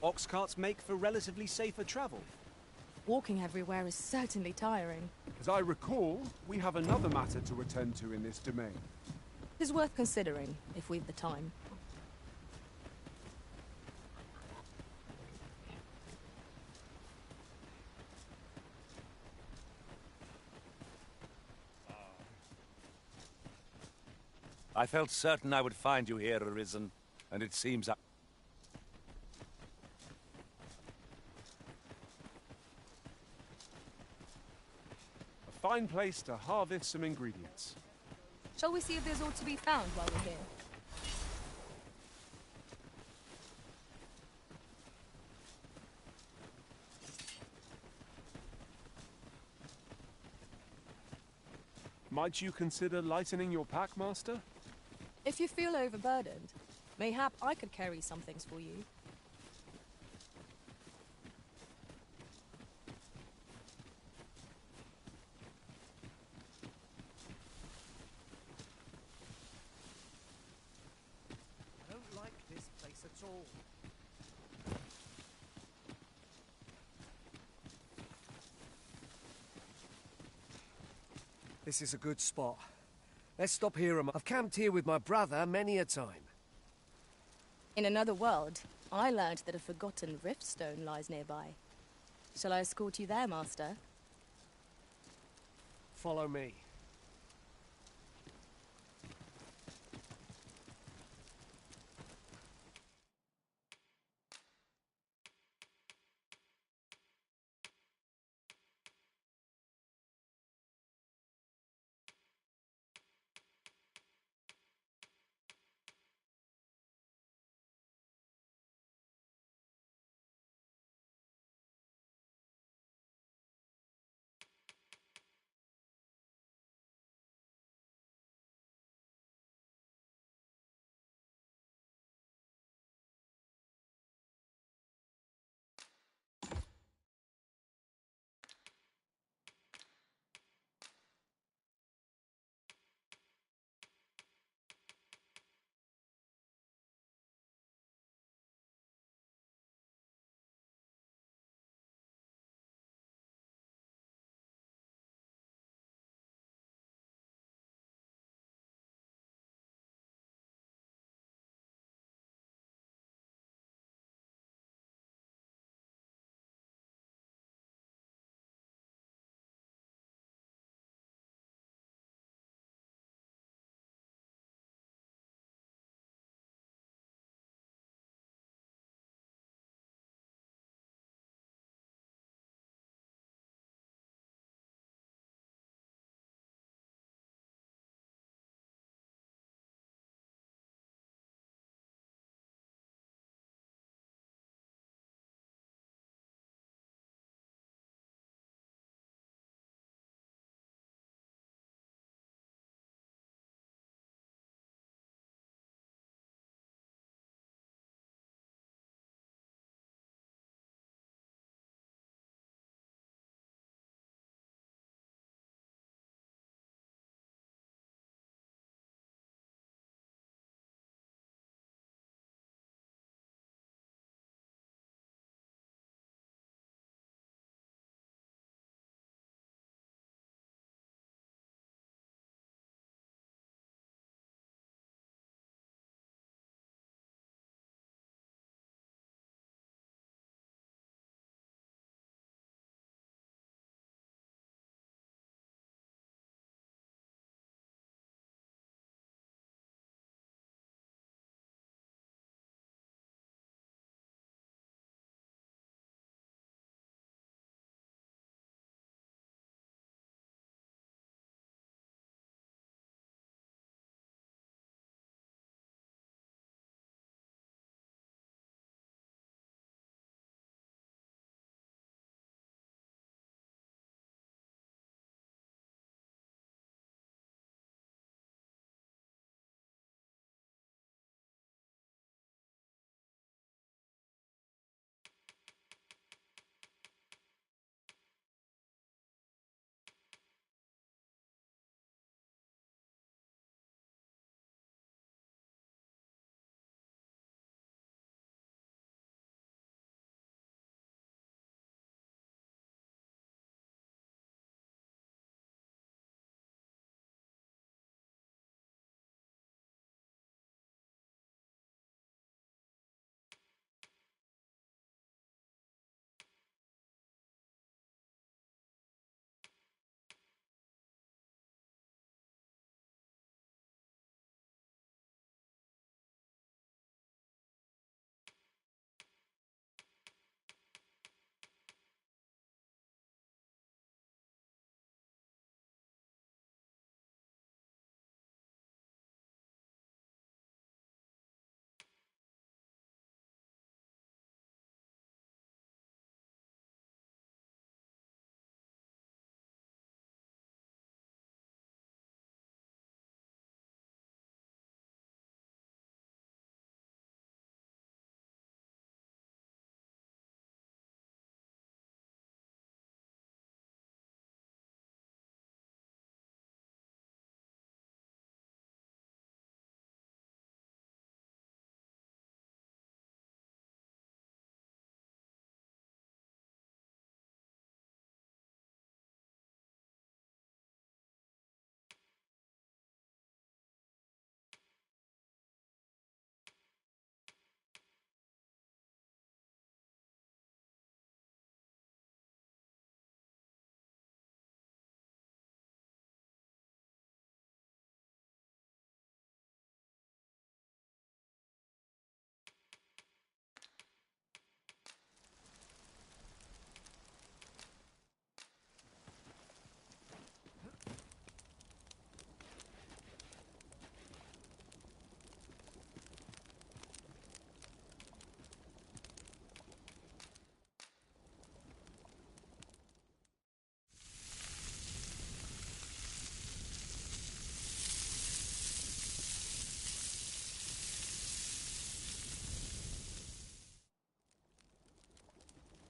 Ox carts make for relatively safer travel. Walking everywhere is certainly tiring. As I recall, we have another matter to attend to in this domain. It is worth considering, if we've the time. I felt certain I would find you here, Arisen, and it seems A fine place to harvest some ingredients. Shall we see if there's aught to be found while we're here? Might you consider lightening your pack, Master? If you feel overburdened, mayhap I could carry some things for you. I don't like this place at all. This is a good spot. Let's stop here. I've camped here with my brother many a time. In another world, I learned that a forgotten riftstone lies nearby. Shall I escort you there, Master? Follow me.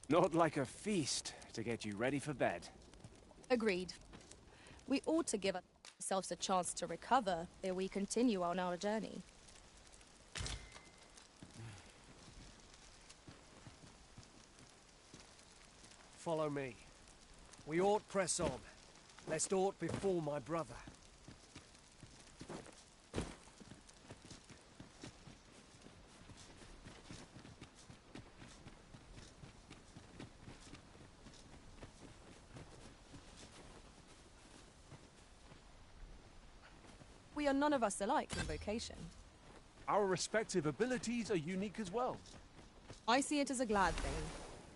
Not like a feast to get you ready for bed. Agreed. We ought to give ourselves a chance to recover ere we continue on our journey. Follow me. We ought press on, lest aught befall my brother. We are none of us alike in vocation. Our respective abilities are unique as well. I see it as a glad thing.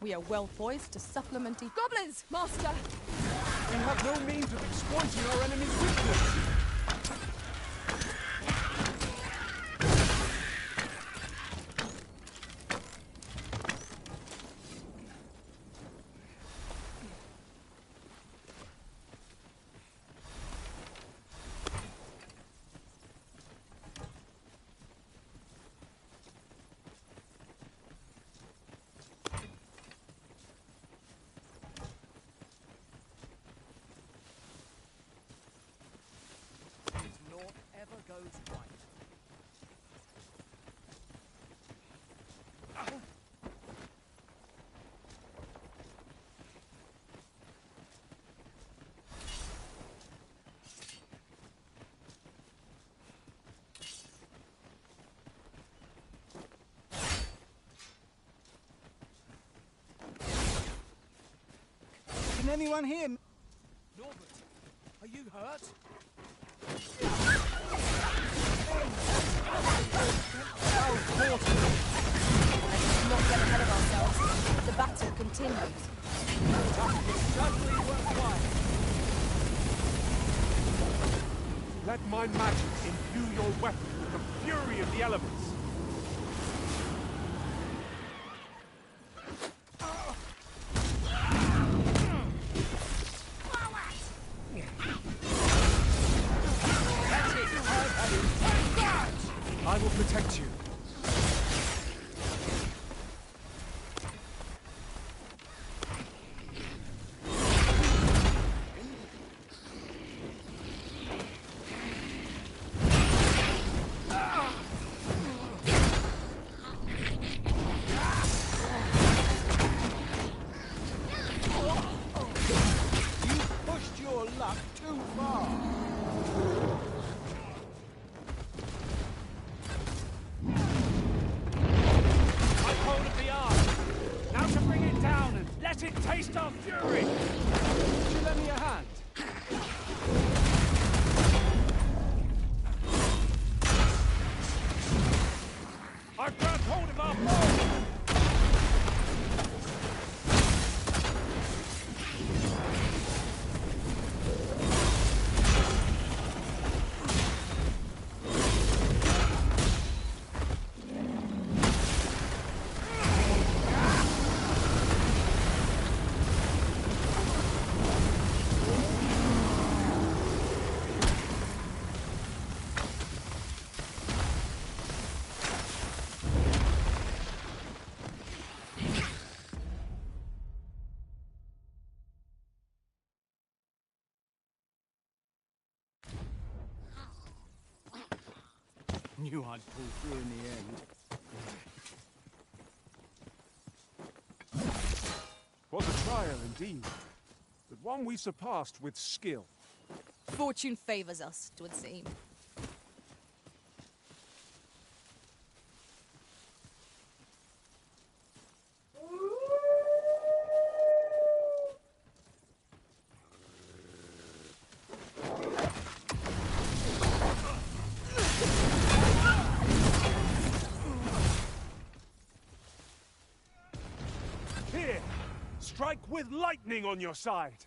We are well poised to supplement each— Goblins, master! We have no means of exploiting our enemy's weakness. Naught ever goes right. Can anyone hear me? Norbert, are you hurt? Let's not get ahead of ourselves. The battle continues. Doubly worthwhile. Let my magic imbue your weapon with the fury of the elements. I will protect you. You pushed your luck too far. Take hold of the arm. Now to bring it down and let it taste our fury. Would you lend me a hand? I've grabbed hold of our foe. Knew I'd pull through in the end. Was a trial indeed, but one we surpassed with skill. Fortune favors us, 'twould seem. Here, strike with lightning on your side.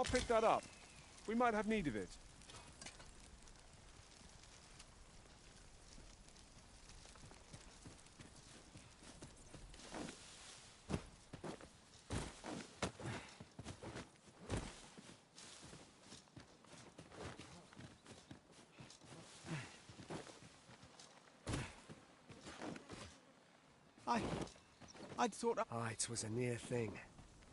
I'll pick that up. We might have need of it. I'd thought... Ah, it was a near thing.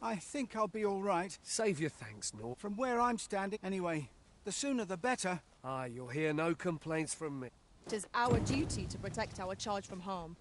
I think I'll be all right. Save your thanks, Nor. From where I'm standing, anyway. The sooner the better. Ah, you'll hear no complaints from me. It is our duty to protect our charge from harm.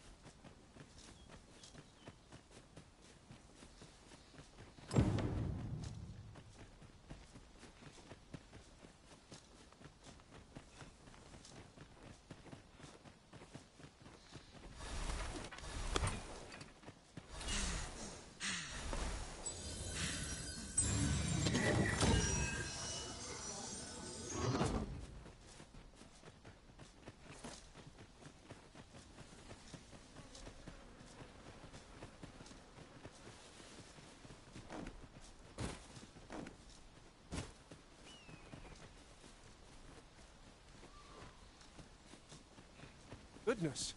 Goodness,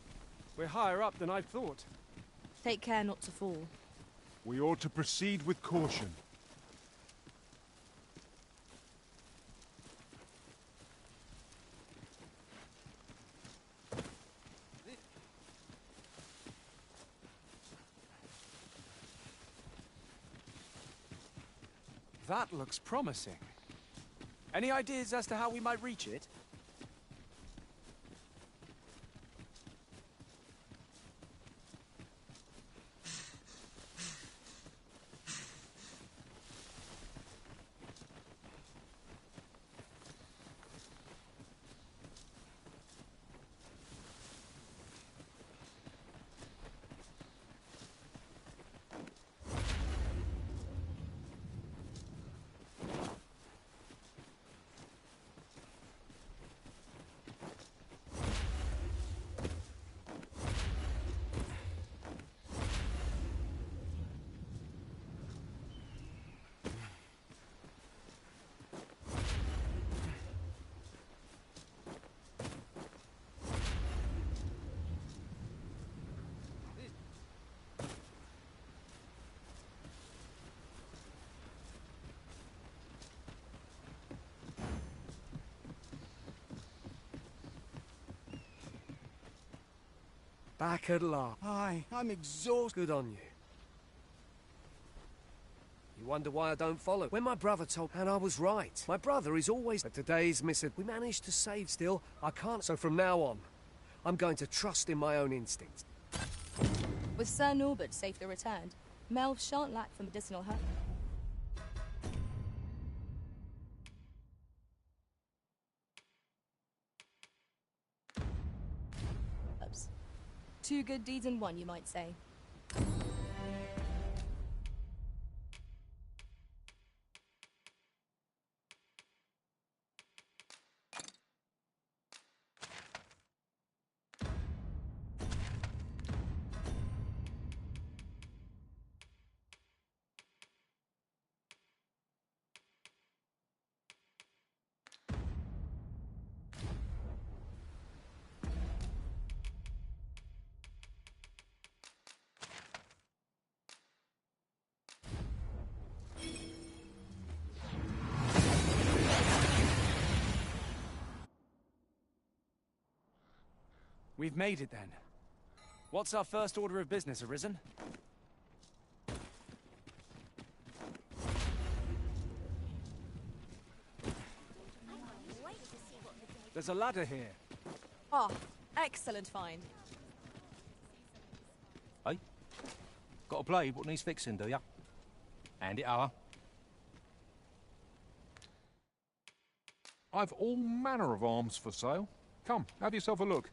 we're higher up than I thought. Take care not to fall. We ought to proceed with caution. That looks promising. Any ideas as to how we might reach it? Back at last. Aye, I'm exhausted. Good on you. You wonder why I don't follow. When my brother told... And I was right. My brother is always... But today's missing. We managed to save still. I can't... So from now on, I'm going to trust in my own instincts. With Sir Norbert safely returned, Melv shan't lack for medicinal help. Two good deeds in one, you might say. We've made it then. What's our first order of business, Arisen? There's a ladder here. Ah, excellent find. Hey? Got a blade what needs fixing, do ya? Hand it over. I've all manner of arms for sale. Come, have yourself a look.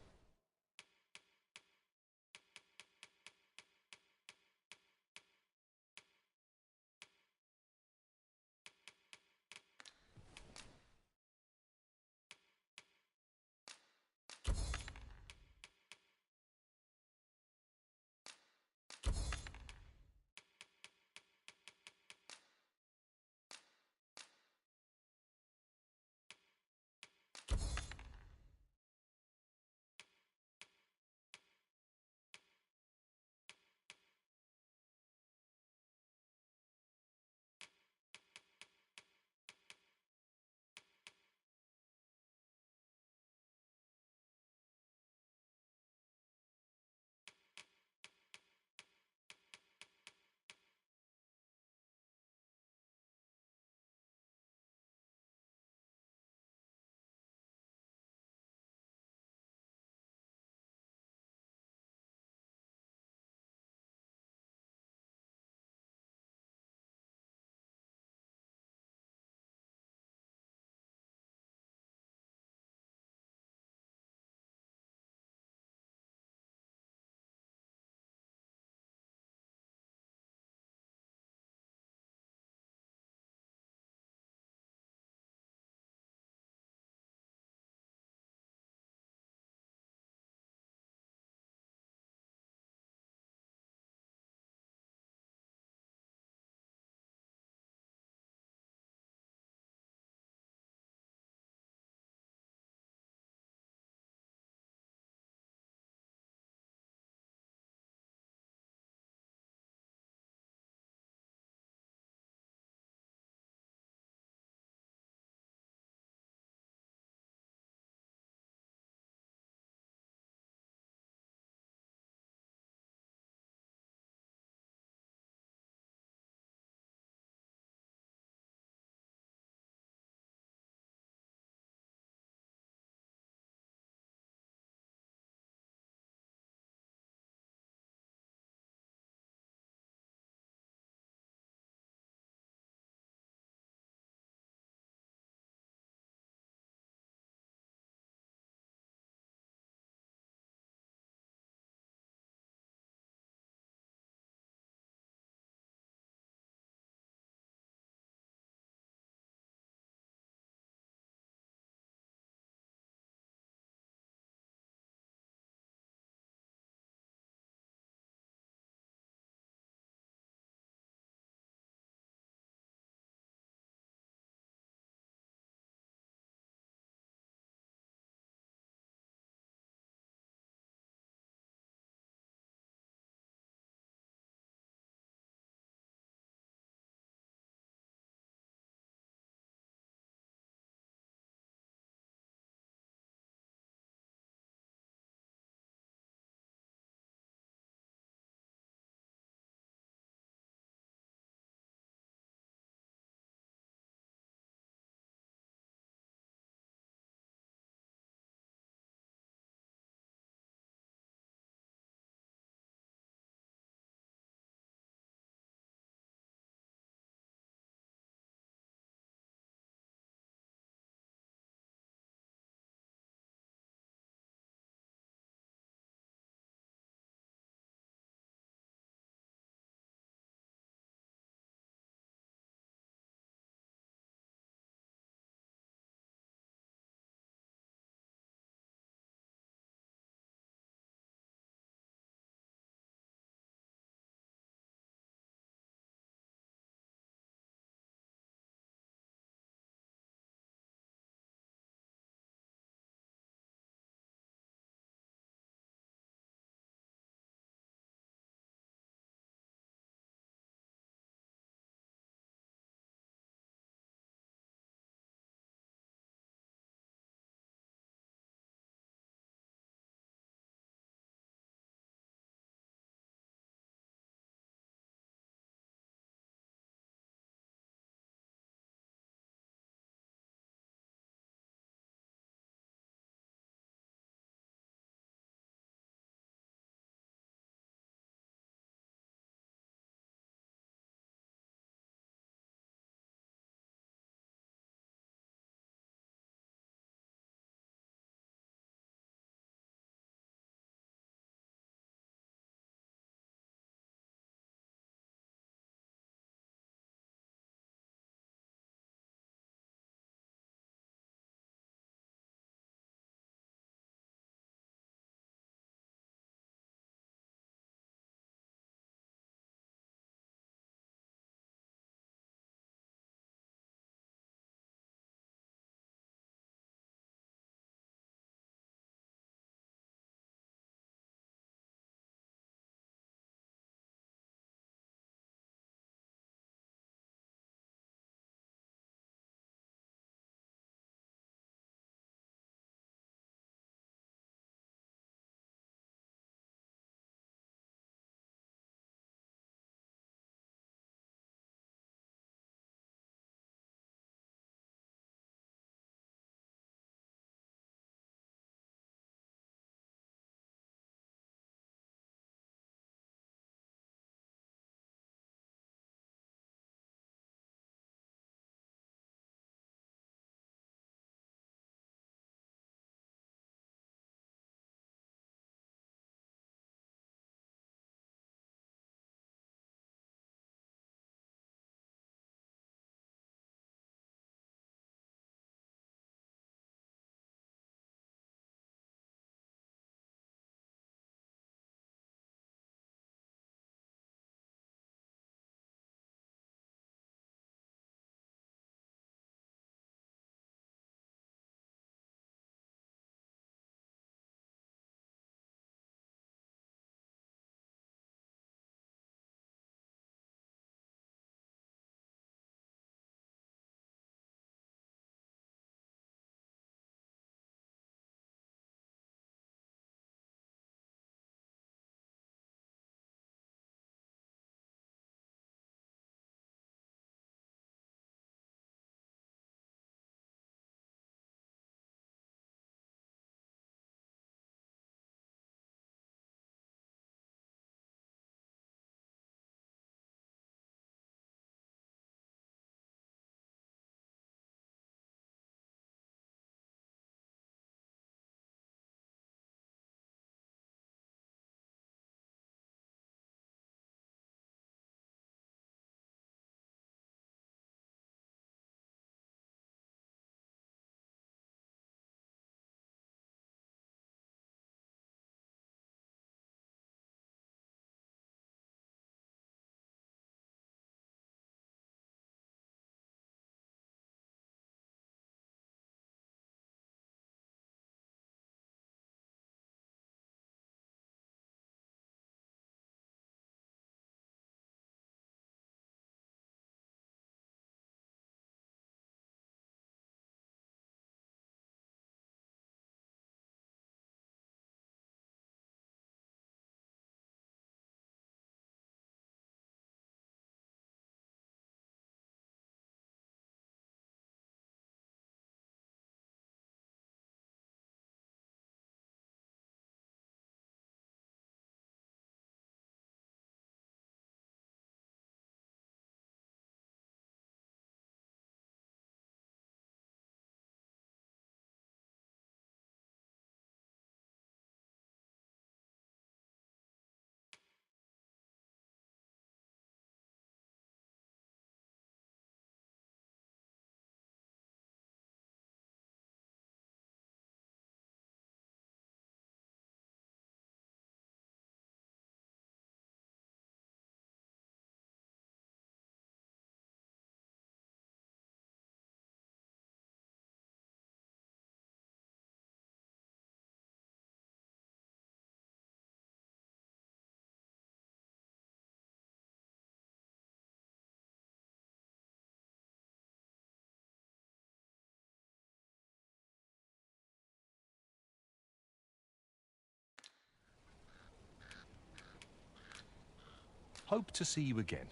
Hope to see you again.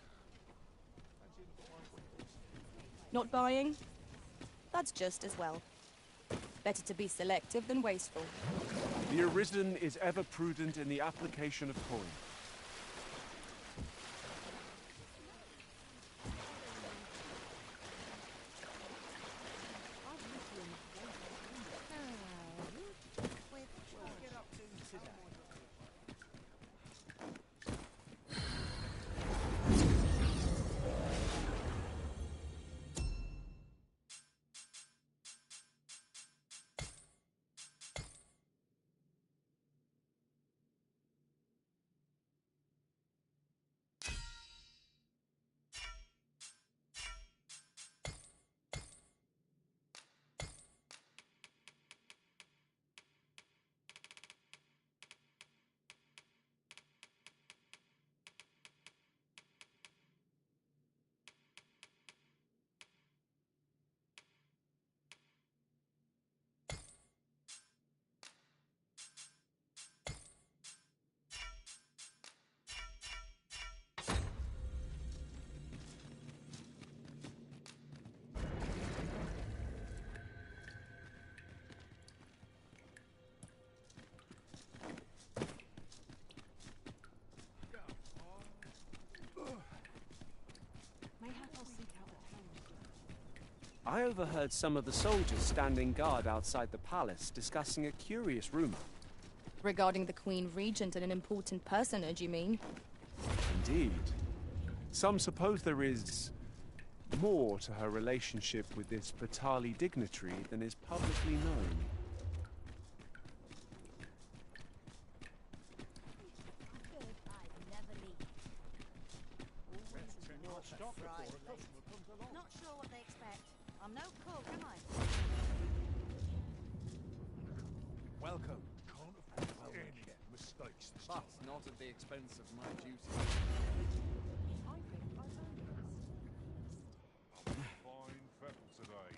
Not buying? That's just as well. Better to be selective than wasteful. The Arisen is ever prudent in the application of coin. I overheard some of the soldiers standing guard outside the palace discussing a curious rumor. Regarding the Queen Regent and an important personage, you mean? Indeed. Some suppose there is more to her relationship with this Batali dignitary than is publicly known. Not sure what they expect. I'm no cook, am I? Welcome. Can't afford any mistakes this But time. not at the expense of my duty. Fine fettle today.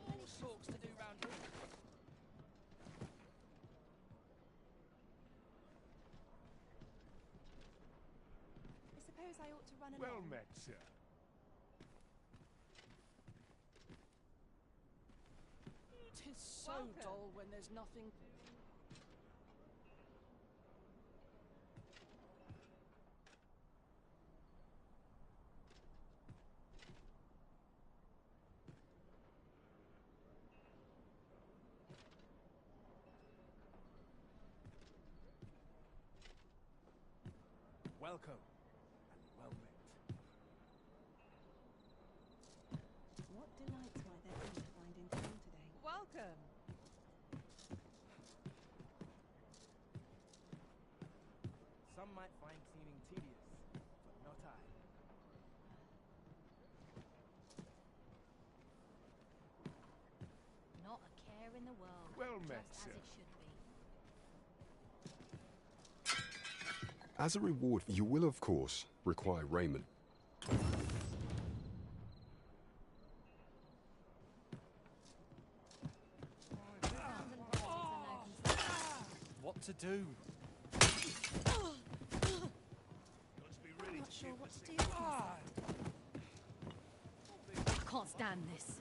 All sorts to do round here. I suppose I ought to run along. Well met, sir. Tis so dull when there's nothing. Welcome, and well met. What delights might there be to find in town today? Welcome! Some might find seeming tedious, but not I. Not a care in the world. Well met, just sir. as it should be. As a reward, you will, of course, require raiment. What to do? I'm not sure what to do. I can't stand this.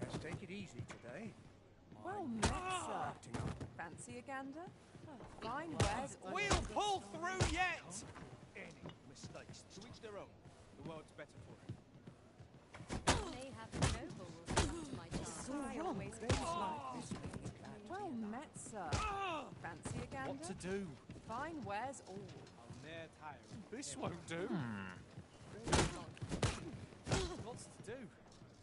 Let's take it easy today. Well met, sir. Fancy a gander? Fine wares. We'll pull through yet! Any mistakes To each their own. The world's better for it. May have the noble will come to my charge. I always feel like this. Well met, sir. Fancy a gander? What to do? Fine wares all. I'll ne'er tire of This won't do. What's to do?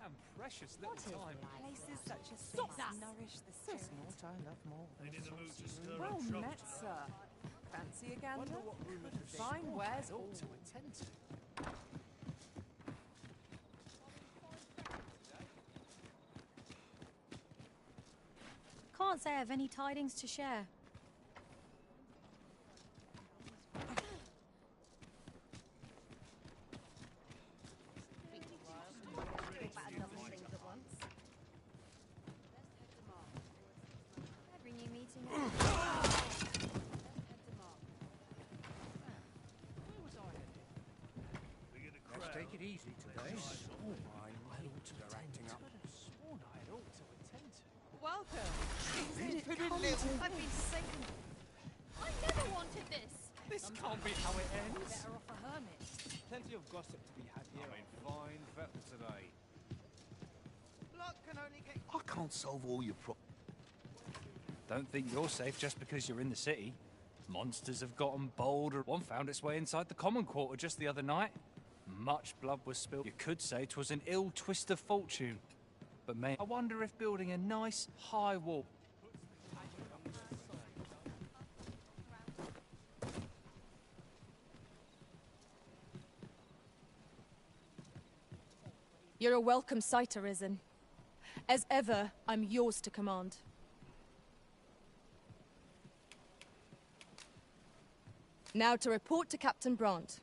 And precious little time. Places such as Stop this that! nourish the spirit. What I love more. Well met, sir. Fancy a gander? Fine wares all. To attend to. Can't say I have any tidings to share. Every new meeting. Take it easy today. Welcome. I've been sick. I never wanted this. This can't be how it ends. Better off a hermit. Plenty of gossip to be had here. Fine fettle today. I can't solve all your problems. Don't think you're safe just because you're in the city. Monsters have gotten bolder. One found its way inside the common quarter just the other night. Much blood was spilled. You could say 'twas an ill twist of fortune. But man, I wonder if building a nice high wall... You're a welcome sight, Arisen. As ever, I'm yours to command. Now to report to Captain Brandt.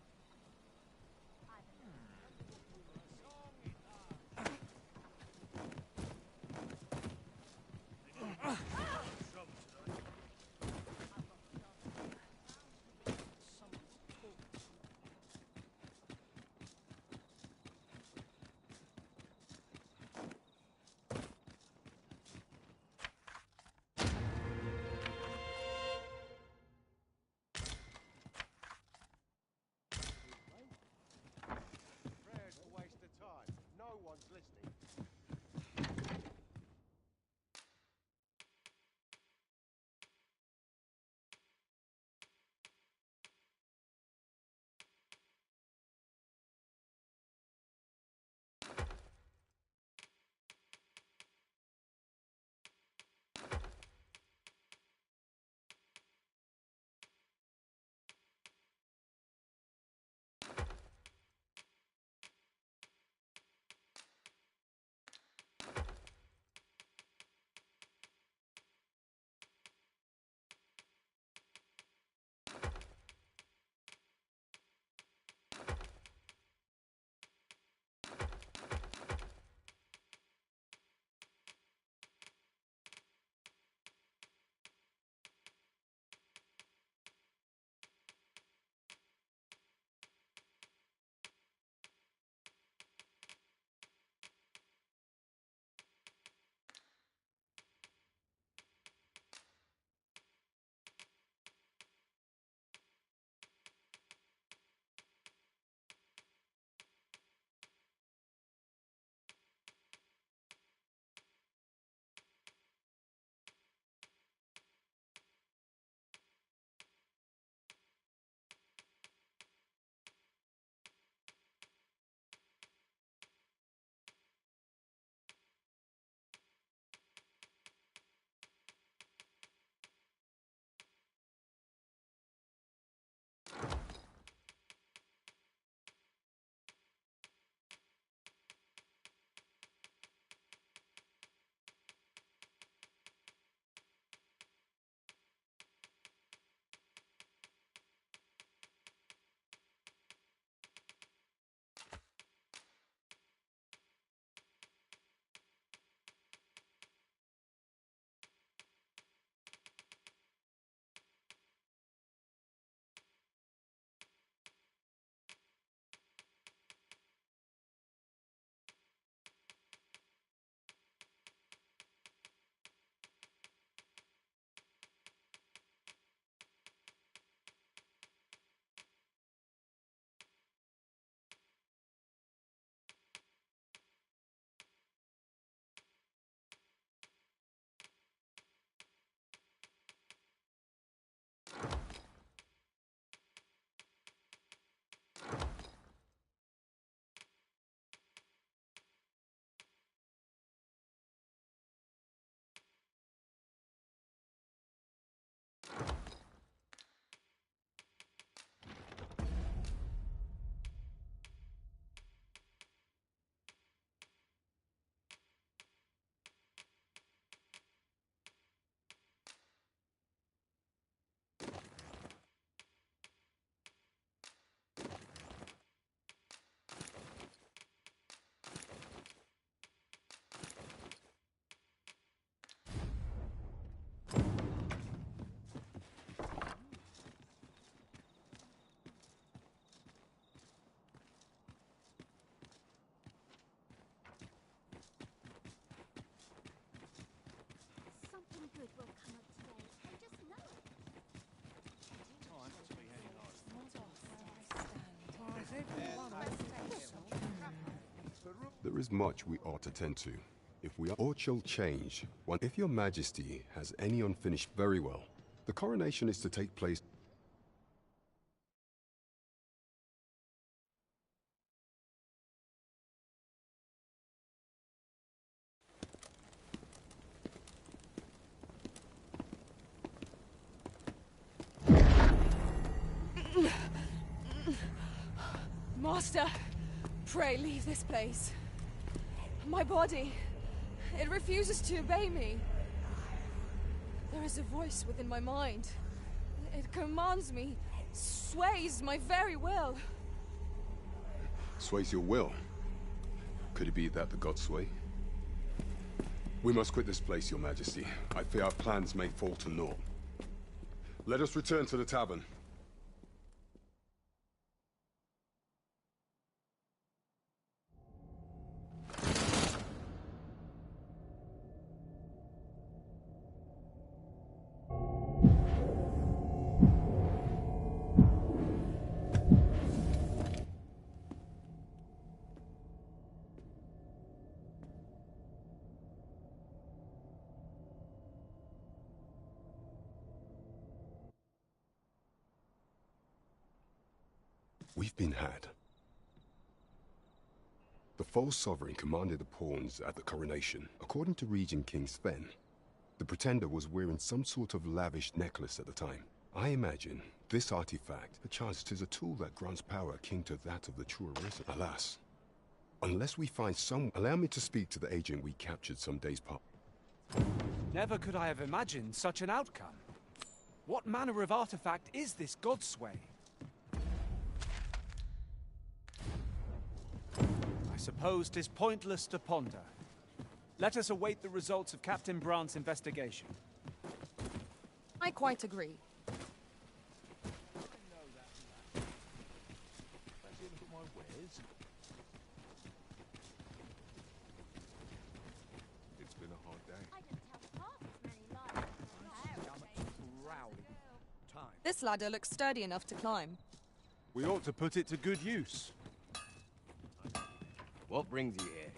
good will come of today. I just know it. Time to be heading home. There is much we ought to tend to. If we ought shall change, one, if your majesty has any unfinished, very well. The coronation is to take place. Master, pray leave this place. My body, it refuses to obey me. There is a voice within my mind. It commands me, sways my very will. Sways your will? Could it be that the gods sway? We must quit this place, your majesty. I fear our plans may fall to naught. Let us return to the tavern. We've been had. The false sovereign commanded the pawns at the coronation. According to Regent King Sven, the pretender was wearing some sort of lavish necklace at the time. I imagine this artifact, perchance 'tis a tool that grants power akin to that of the true arisen. Alas, unless we find some... Allow me to speak to the agent we captured some days past. Never could I have imagined such an outcome. What manner of artifact is this Godsway? I suppose 'tis pointless to ponder. Let us await the results of Captain Brandt's investigation. I quite agree. It's been a hard day. I didn't tell half as many lies as This ladder looks sturdy enough to climb. We ought to put it to good use. What brings you here?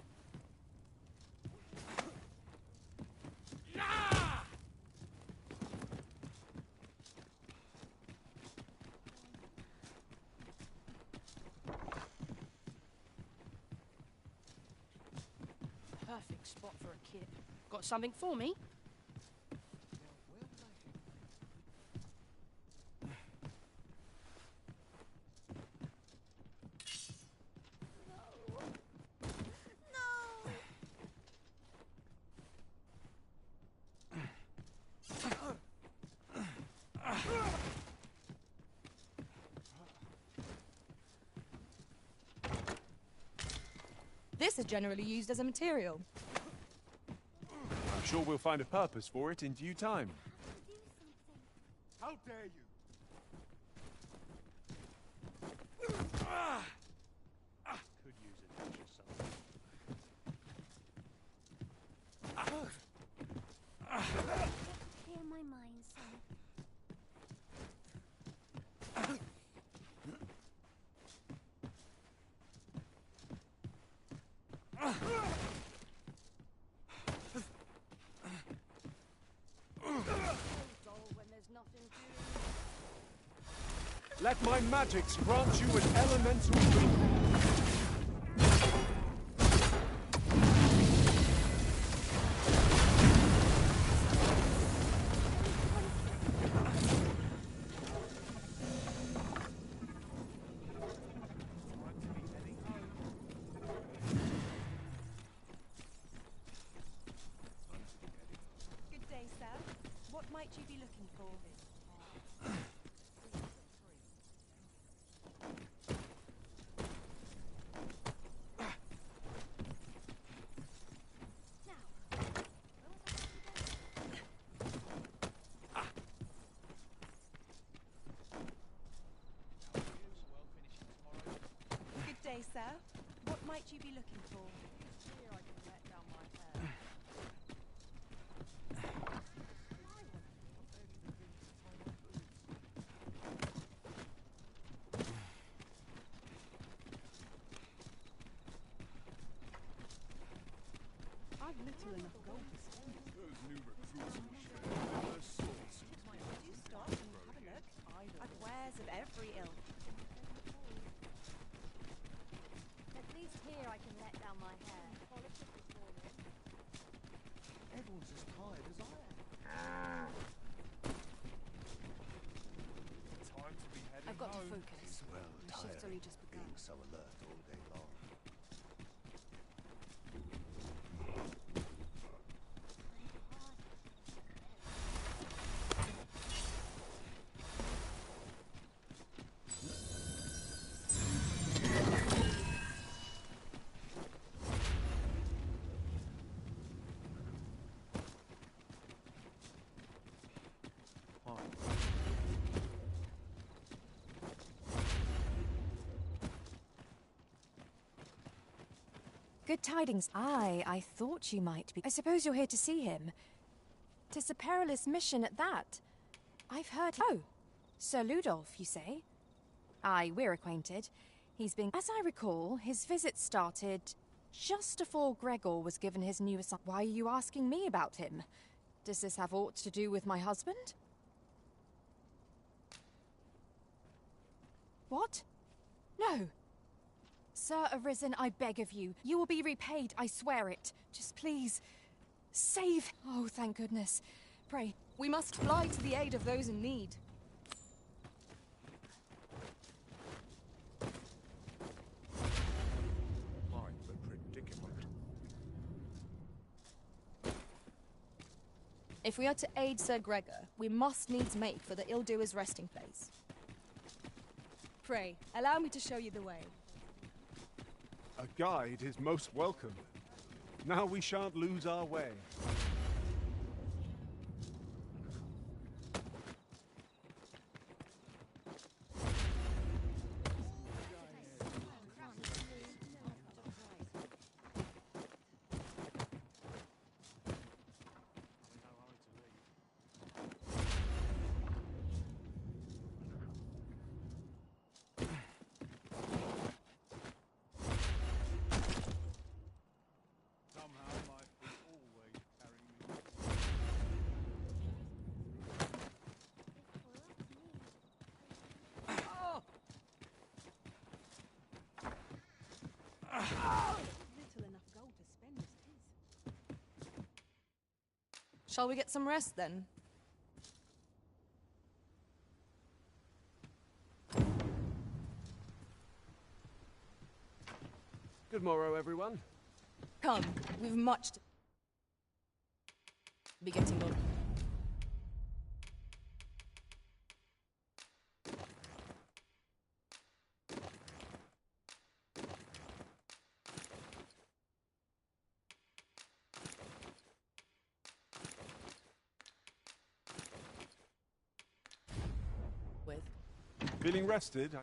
Perfect spot for a kid. Got something for me? This is generally used as a material. I'm sure we'll find a purpose for it in due time. How dare you? Could use a dash of something. clear my mind, son. Let my magics grant you an elemental weakness. Good day, sir. What might you be looking for? Good day, sir. What might you be looking for? Here I can let down my hair. little enough gold to spend. Those new recruits will share their souls. Do stop and have a look. I've wares of every ilk. At least here I can let down my hair. Everyone's as tired as I am. Time to be heading I've got to home. focus. Well, The shift's only just begun. being so alert all day long. Good tidings. Aye, I thought you might be. I suppose you're here to see him. 'Tis a perilous mission at that. I've heard Oh, Sir Ludolf, you say? Aye, we're acquainted. He's been... As I recall, his visit started just before Gregor was given his new assignment. Why are you asking me about him? Does this have aught to do with my husband? What? No. Sir Arisen, I beg of you. You will be repaid, I swear it. Just please, save... Oh, thank goodness. Pray. We must fly to the aid of those in need. Quite the predicament. If we are to aid Sir Gregor, we must needs make for the ill-doer's resting place. Pray, allow me to show you the way. A guide is most welcome. Now we shan't lose our way. Somehow life will always carry me. Little enough gold to spend as tis. Shall we get some rest then? Good morrow, everyone. Come, we've much to be getting on. With. Feeling rested?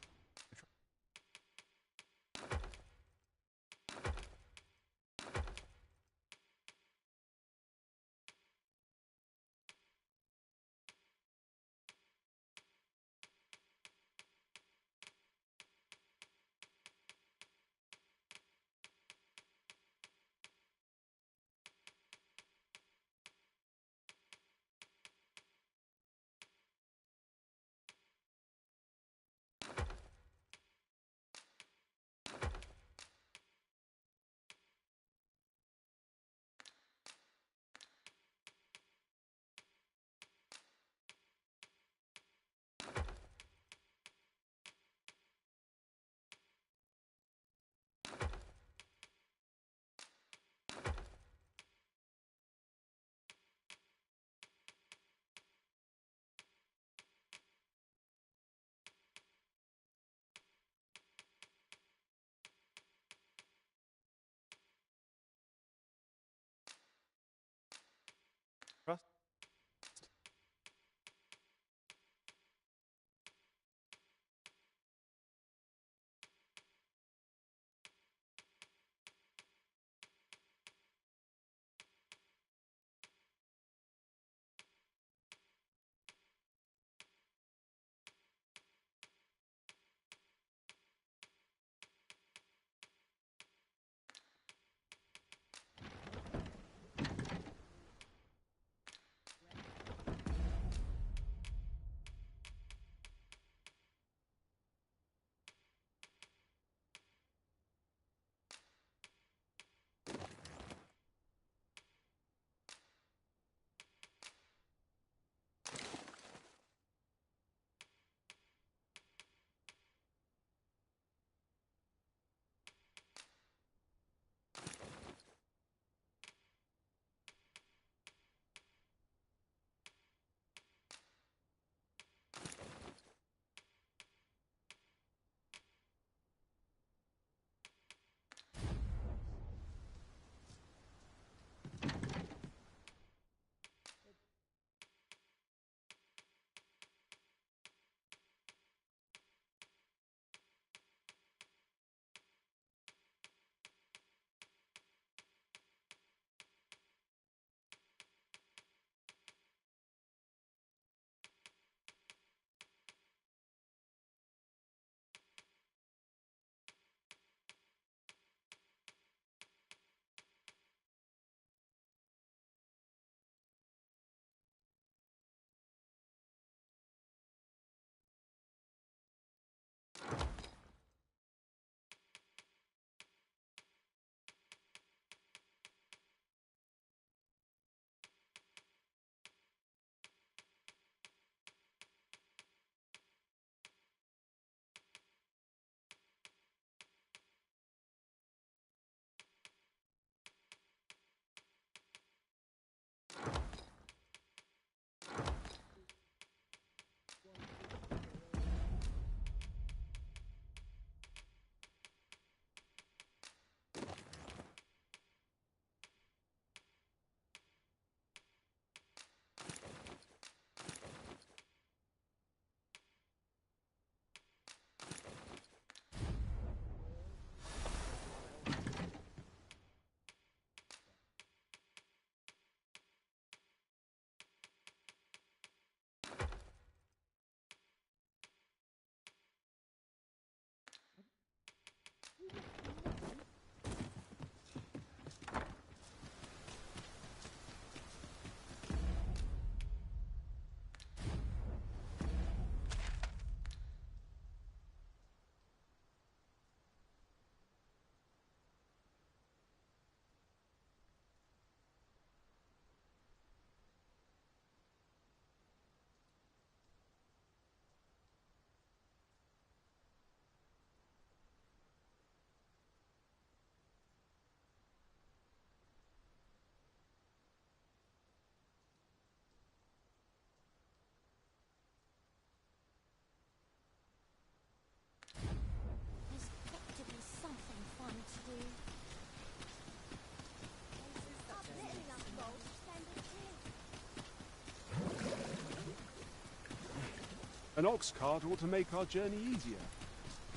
An ox cart ought to make our journey easier.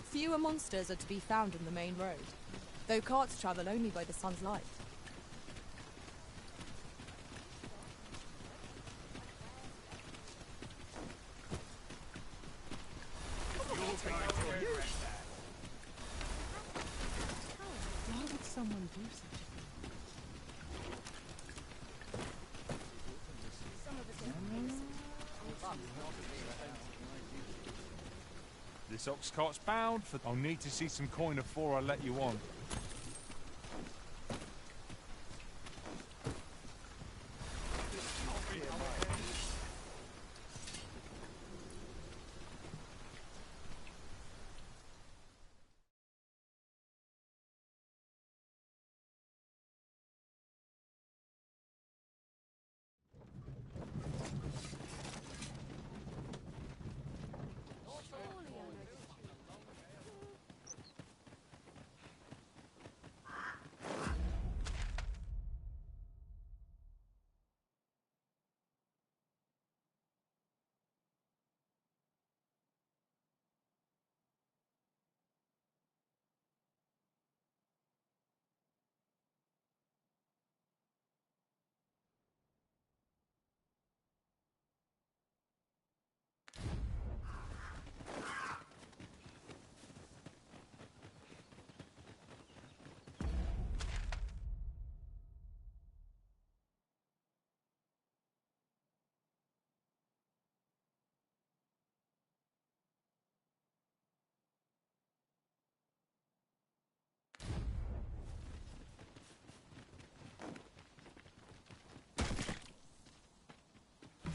Fewer monsters are to be found on the main road, though carts travel only by the sun's light. Why would someone do such a thing? This ox cart's bound for... I'll need to see some coin before I let you on.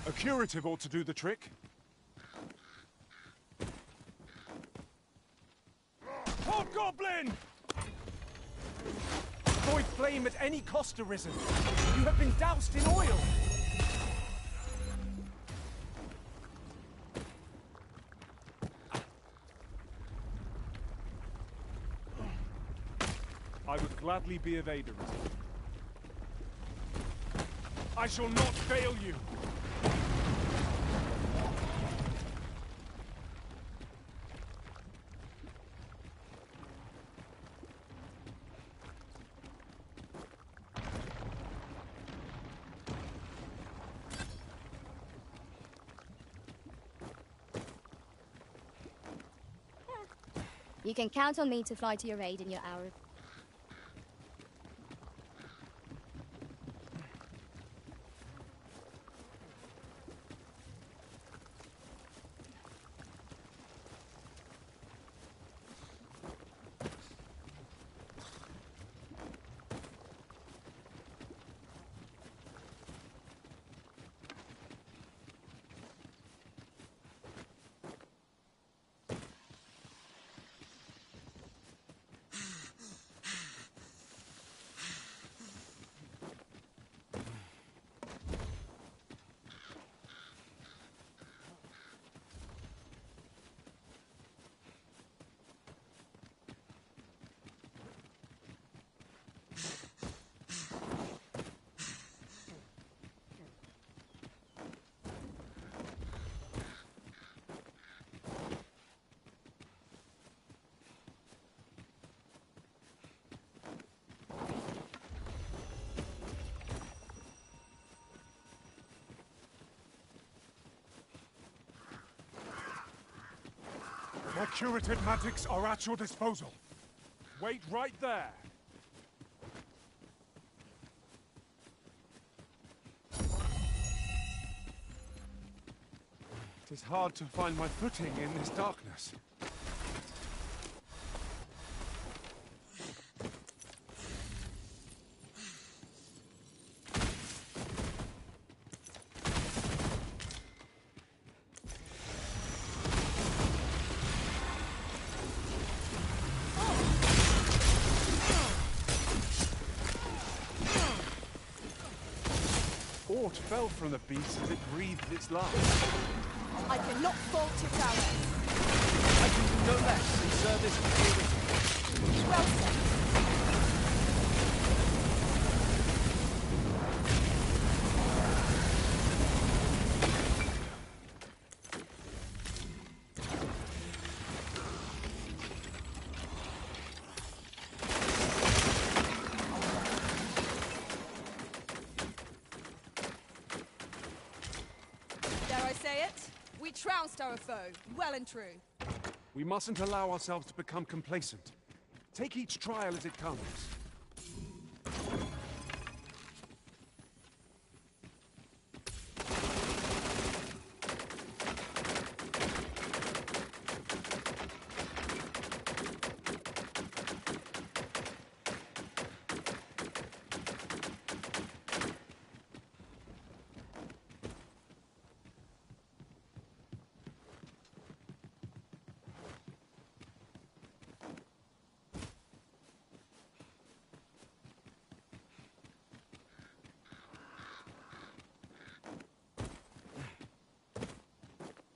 A curative ought to do the trick. Hobgoblin! Avoid flame at any cost, Arisen. You have been doused in oil. I would gladly be of aid, Arisen. I shall not fail you! You can count on me to fly to your aid in your hour. My curative magics are at your disposal. Wait right there. It is hard to find my footing in this darkness. Aught fell from the beast as it breathed its last. I cannot fault its allies. I can do no less in service of the Arisen. Well said. trounced our foe, well and true. We mustn't allow ourselves to become complacent. Take each trial as it comes.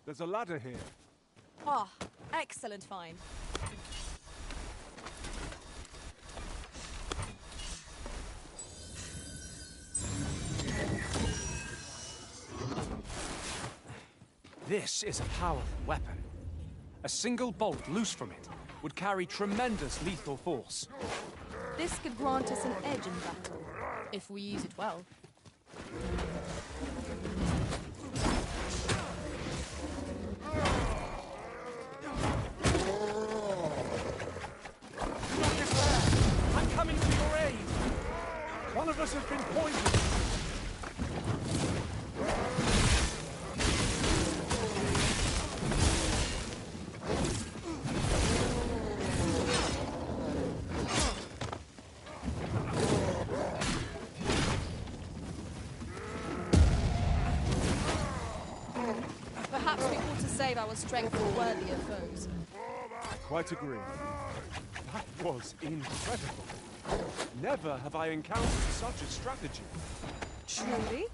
There's a ladder here. Ah, excellent find. This is a powerful weapon. A single bolt loose from it would carry tremendous lethal force. This could grant us an edge in battle, if we use it well. I'm coming to your aid! One of us has been poisoned! Perhaps we ought to save our strength for worthier foes. I quite agree. That was incredible. Never have I encountered such a strategy. Truly?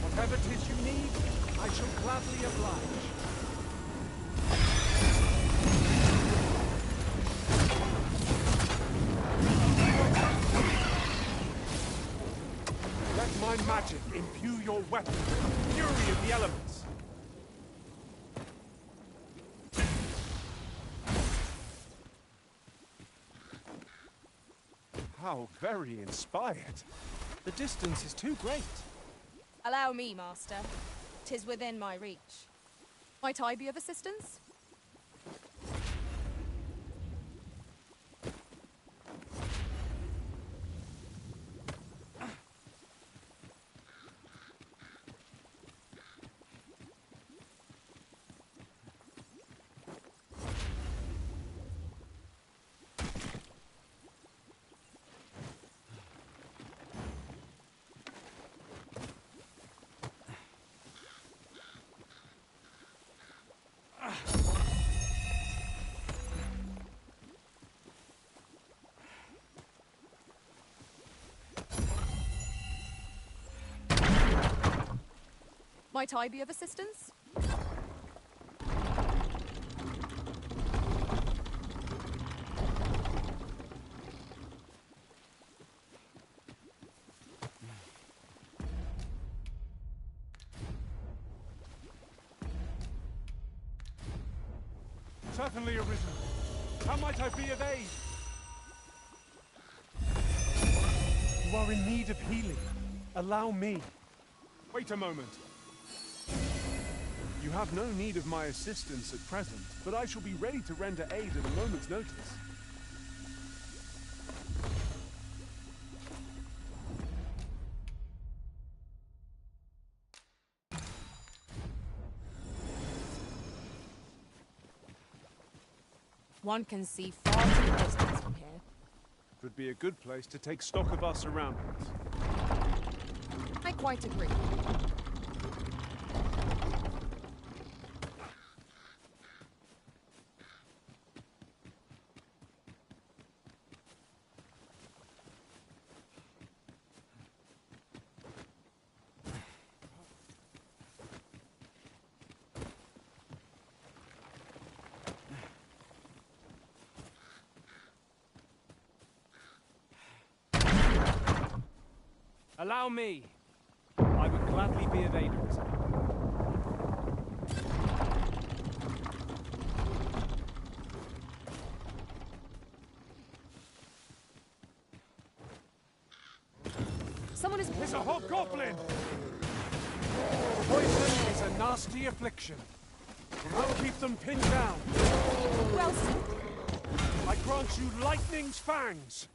Whatever 'tis you need, I shall gladly oblige. Let my magic imbue your weapon with the fury of the elements. How very inspired. The distance is too great. Allow me, Master. 'Tis within my reach. Might I be of assistance? Might I be of assistance? Certainly, Arisen. How might I be of aid? You are in need of healing. Allow me. Wait a moment. You have no need of my assistance at present, but I shall be ready to render aid at a moment's notice. One can see far to the distance from here. Could be a good place to take stock of our surroundings. I quite agree. Allow me. I would gladly be of aid. Someone is... It's a hobgoblin! Poison is a nasty affliction. I'll keep them pinned down. Well said. I grant you lightning's fangs.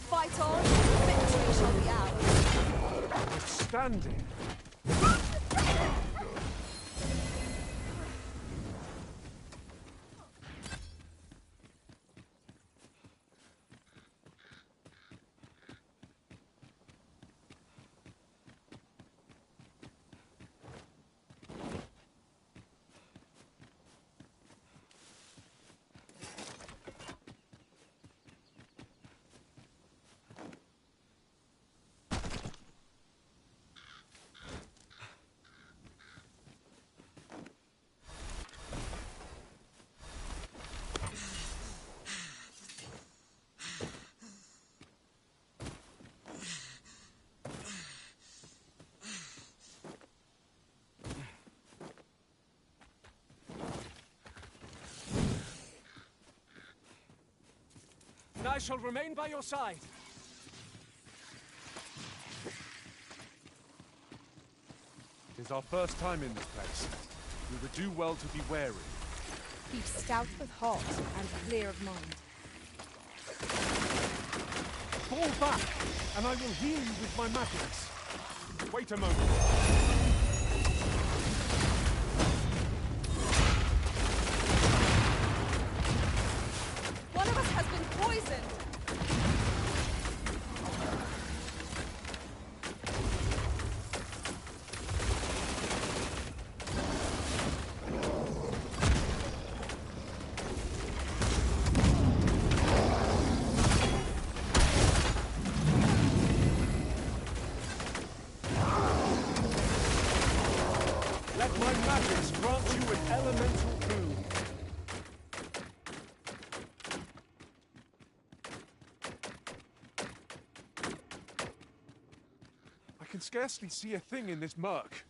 Fight on, victory shall be ours. Outstanding. And I shall remain by your side. It is our first time in this place. We would do well to be wary. Keep stout of heart and clear of mind. Fall back, and I will heal you with my magics. Wait a moment. One of us has been poisoned! Let my magics grant you an elemental boon. I can scarcely see a thing in this murk.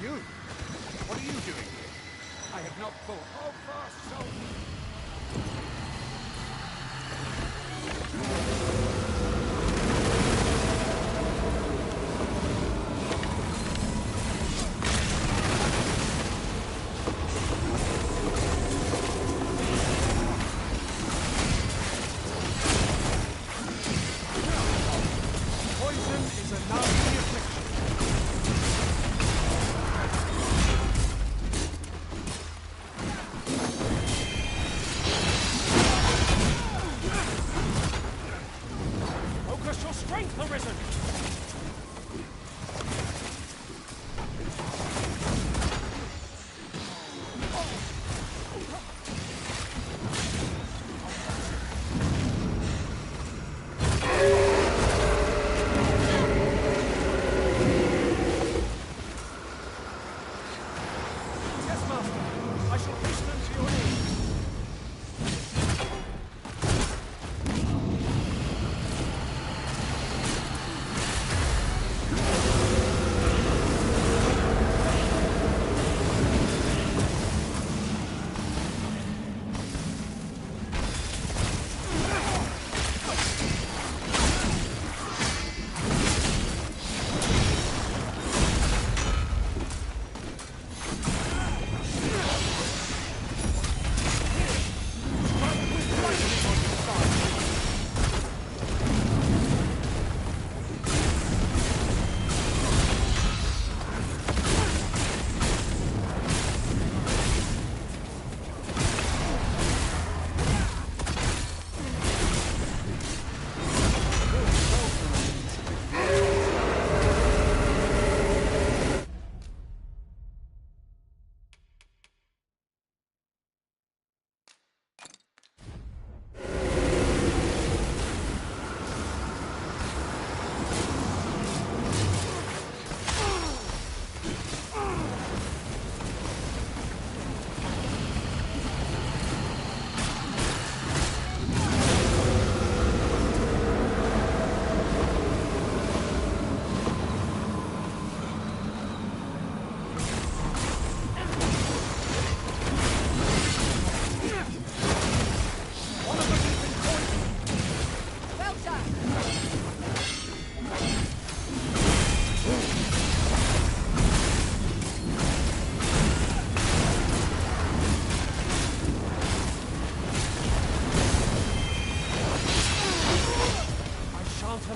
You? What are you doing here? I have not thought. Hold fast, soldier! Poison is a nasty affliction. Focus your strength, Arisen! Yes, Master. I shall hasten to your aid.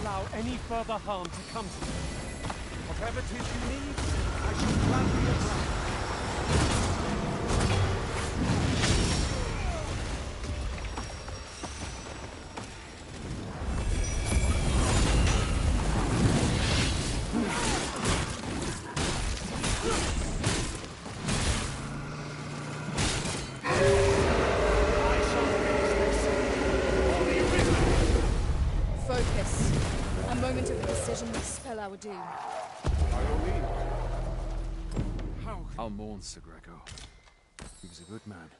allow any further harm to come to you. Whatever it is you need, I shall gladly oblige. Focus. A moment of indecision will spell our doom. By all means. I'll mourn Sir Greco. He was a good man.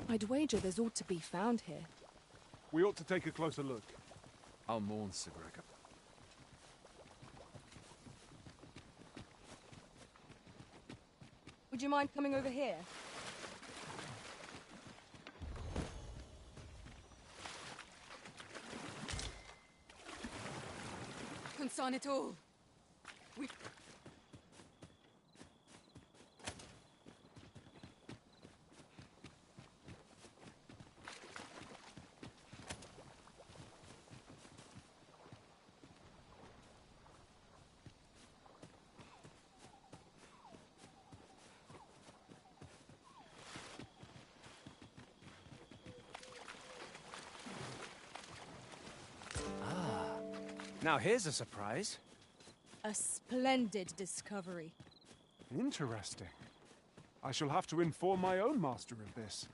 I'd wager there's ought to be found here. We ought to take a closer look. I'll mourn Sir Greco. Would you mind coming over here? Consign it all. We... Now here's a surprise. A splendid discovery. Interesting. I shall have to inform my own master of this.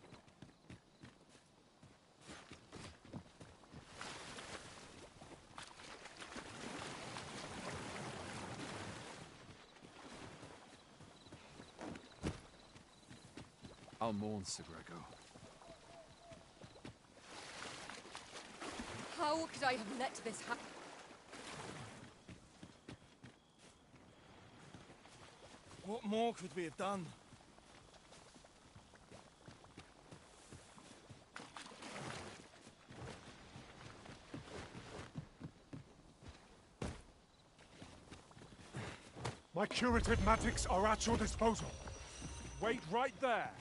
I'll mourn Sir Greco. How could I have let this happen? What more could we have done? My curative magics are at your disposal. Wait right there.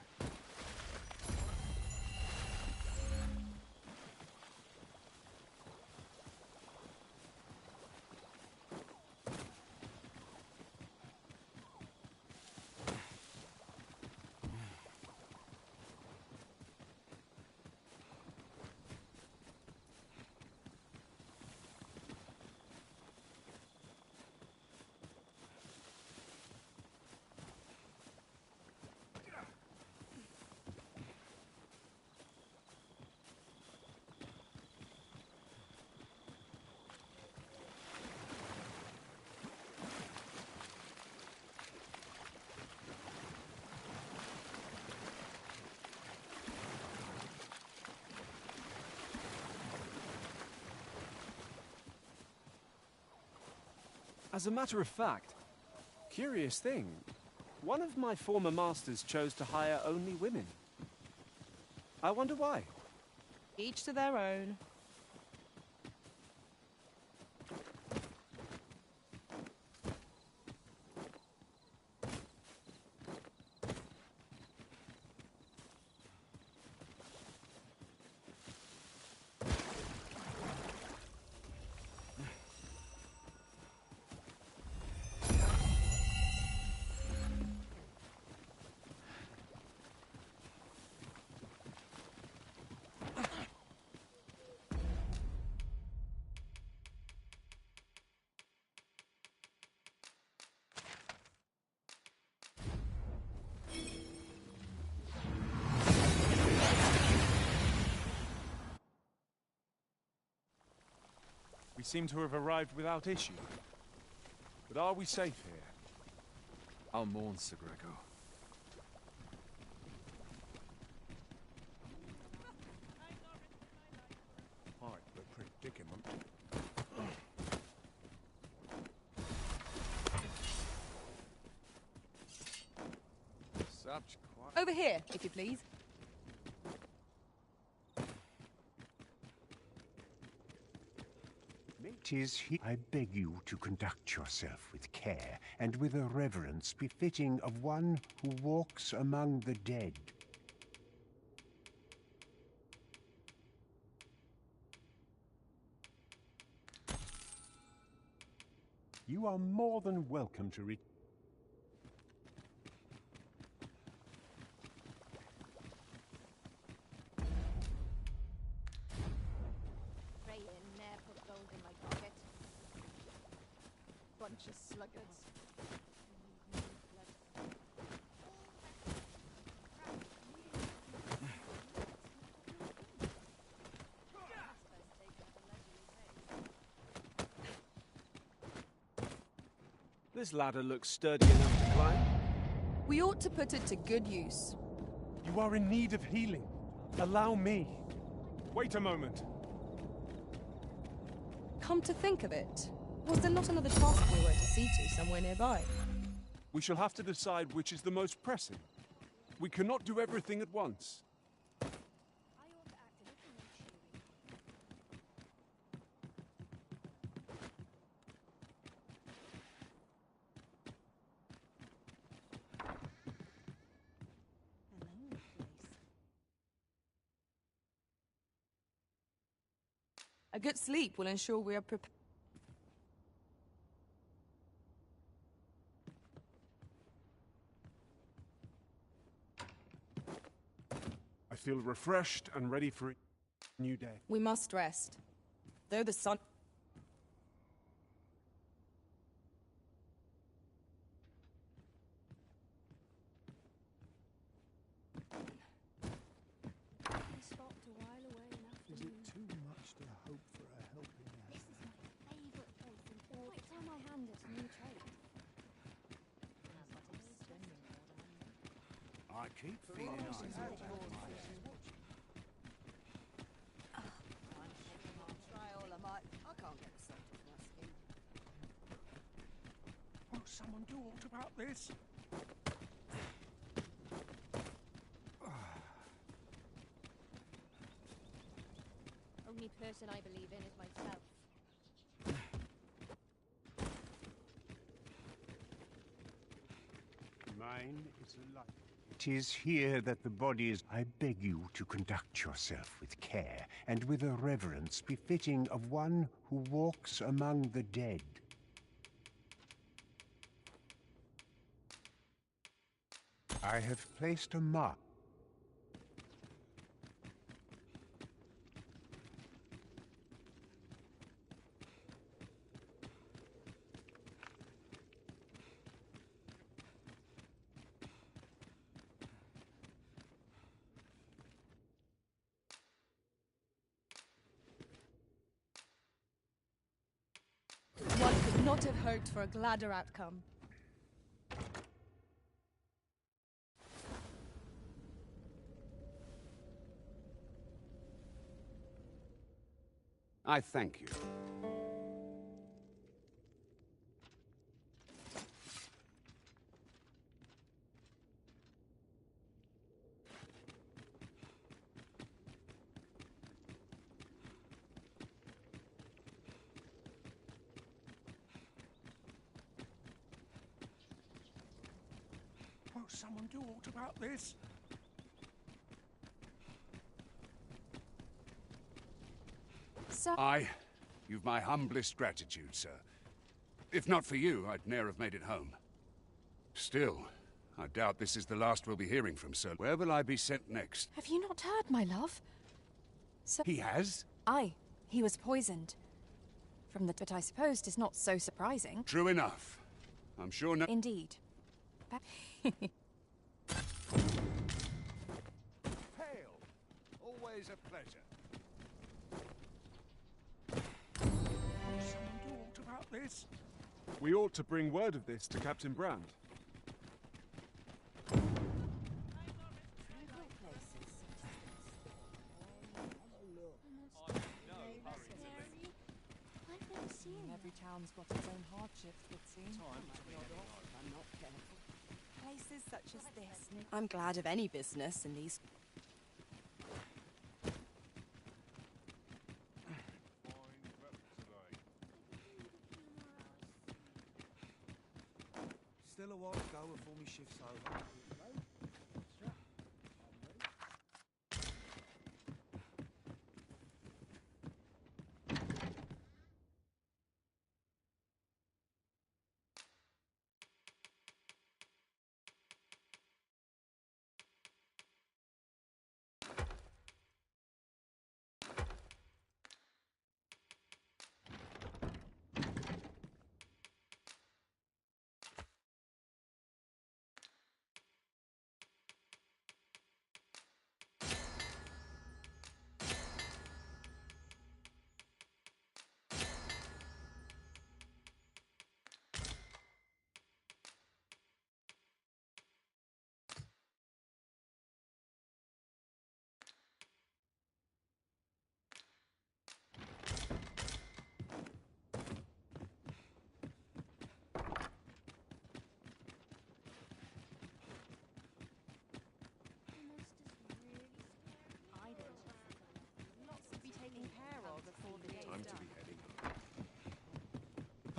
As a matter of fact, curious thing, one of my former masters chose to hire only women. I wonder why. Each to their own. We seem to have arrived without issue. But are we safe here? I'll mourn Sir Greco. Quite the predicament. Such quiet. Over here, if you please. I beg you to conduct yourself with care and with a reverence befitting of one who walks among the dead. You are more than welcome to Pray in there, put gold in my pocket. Bunch of sluggards. This ladder looks sturdy enough to climb. We ought to put it to good use. You are in need of healing. Allow me. Wait a moment. Come to think of it, was there not another task we were to see to somewhere nearby? We shall have to decide which is the most pressing. We cannot do everything at once. A good sleep will ensure we are prepared. I feel refreshed and ready for a new day. We must rest. Though the sun... Is it too much to hope for a helping hand? This is my favourite place in all. Might try my hand at a new trade. I keep feeling Try all I might. I can't get the salt off my skin. Will someone do aught about this? Only person I believe in is myself. Mine is a life. It is here that the body is. I beg you to conduct yourself with care and with a reverence befitting of one who walks among the dead. I have placed a mark. One could not have hoped for a gladder outcome. I thank you. Will someone do aught about this? You've my humblest gratitude, sir. If not for you, I'd ne'er have made it home. Still, I doubt this is the last we'll be hearing from Sir. Where will I be sent next? Have you not heard, my love? Sir, He has? aye, he was poisoned. From the... But I suppose 'tis not so surprising. True enough. I'm sure no... Indeed. Hail! Always a pleasure. Will someone do aught about this? We ought to bring word of this to Captain Brand. Every town's got its own hardships, it seems. I'm not careful. Places such as this. I'm glad of any business in these. Still a while to go before my shift's over.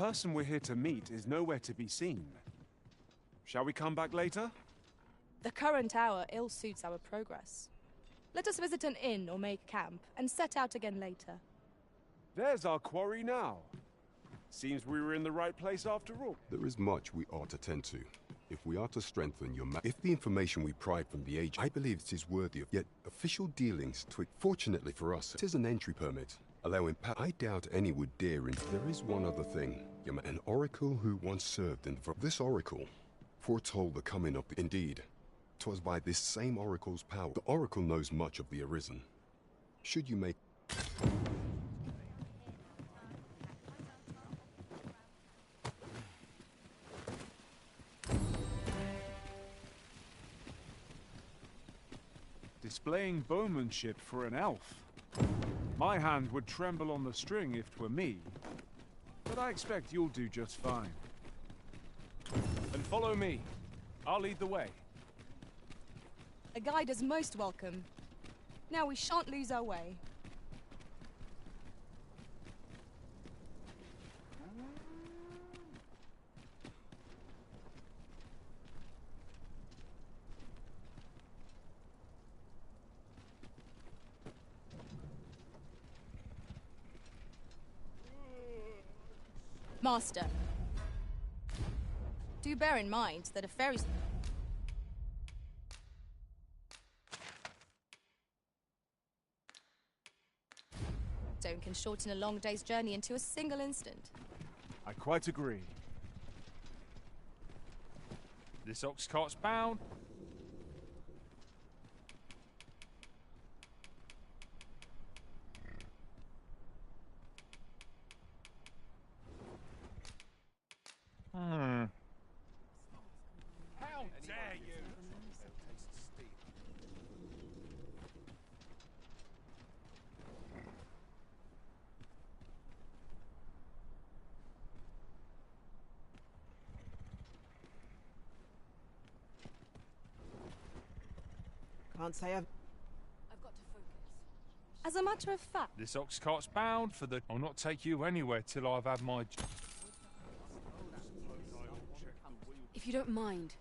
person we're here to meet is nowhere to be seen. Shall we come back later? The current hour ill suits our progress. Let us visit an inn or make camp, and set out again later. There's our quarry now. Seems we were in the right place after all. There is much we ought to tend to. If we are to strengthen your if the information we pried from the age, I believe it is worthy of yet official dealings to it. Fortunately for us, it is an entry permit, allowing I doubt any would dare there is one other thing. An oracle who once served in this oracle foretold the coming of the indeed. 'Twas by this same oracle's power. The oracle knows much of the arisen. Should you make Displaying bowmanship for an elf. My hand would tremble on the string if 'twere me, but I expect you'll do just fine. Then follow me. I'll lead the way. A guide is most welcome. Now we shan't lose our way. Master, do bear in mind that a fairy stone can shorten a long day's journey into a single instant. I quite agree. This ox cart's bound. How dare you! Can't say I've got to focus. As a matter of fact, This ox cart's bound for the... I'll not take you anywhere till I've had my... If you don't mind.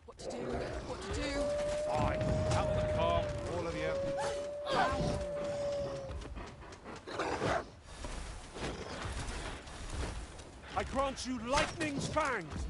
What to do? What to do? Fine. Out of the car, all of you. I grant you lightning's fangs!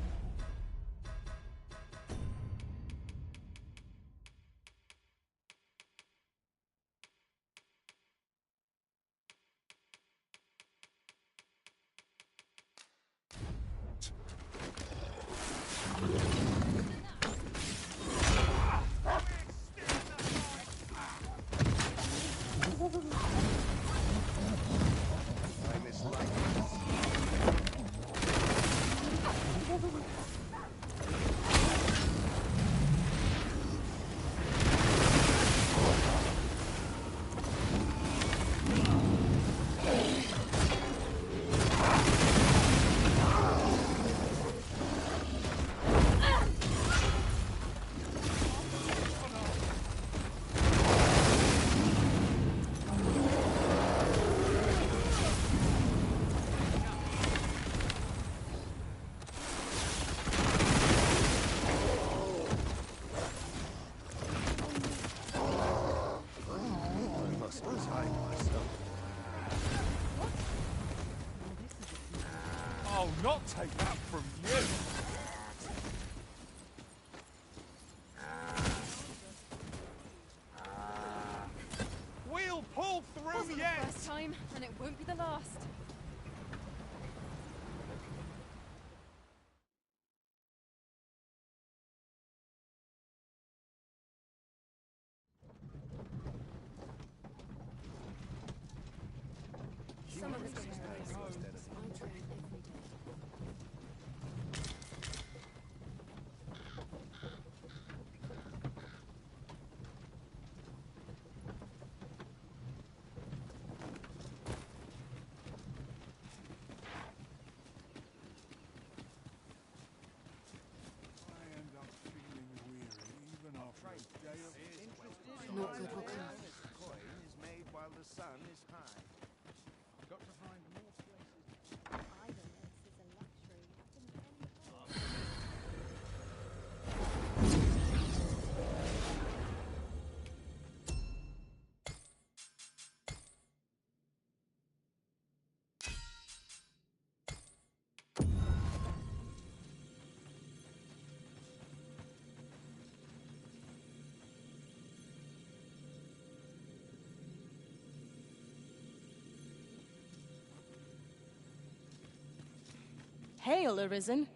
I'll not take that from you. We'll pull through Wasn't yet! the first time, and it won't be the last. Some of us go to places. I train every day. naught good will come. Coin is made while the sun is high. Got to find more places. Idleness is a luxury in any Hail, Arisen.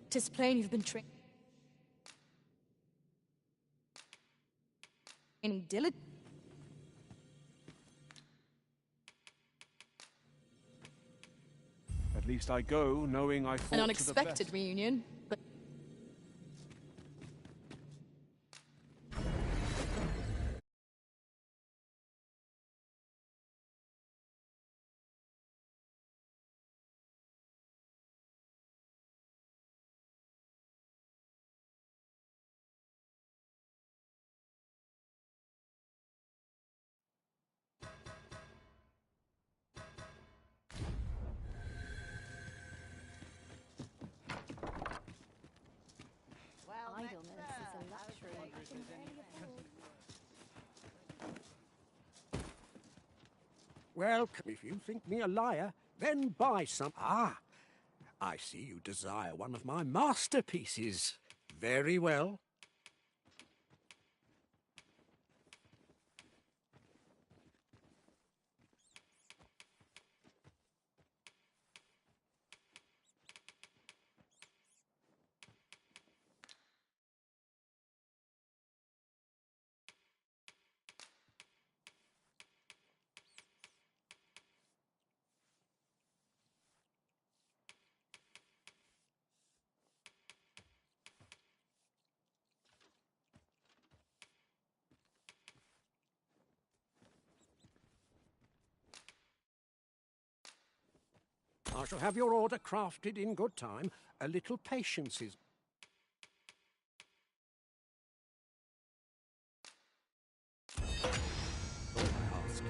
'Tis plain you've been training diligently. At least I go knowing I fought An to unexpected the best. reunion, but idleness is a luxury I can barely afford. Well, if you think me a liar, then buy some. Ah, I see you desire one of my masterpieces. Very well. I shall have your order crafted in good time. A little patience is... all I ask.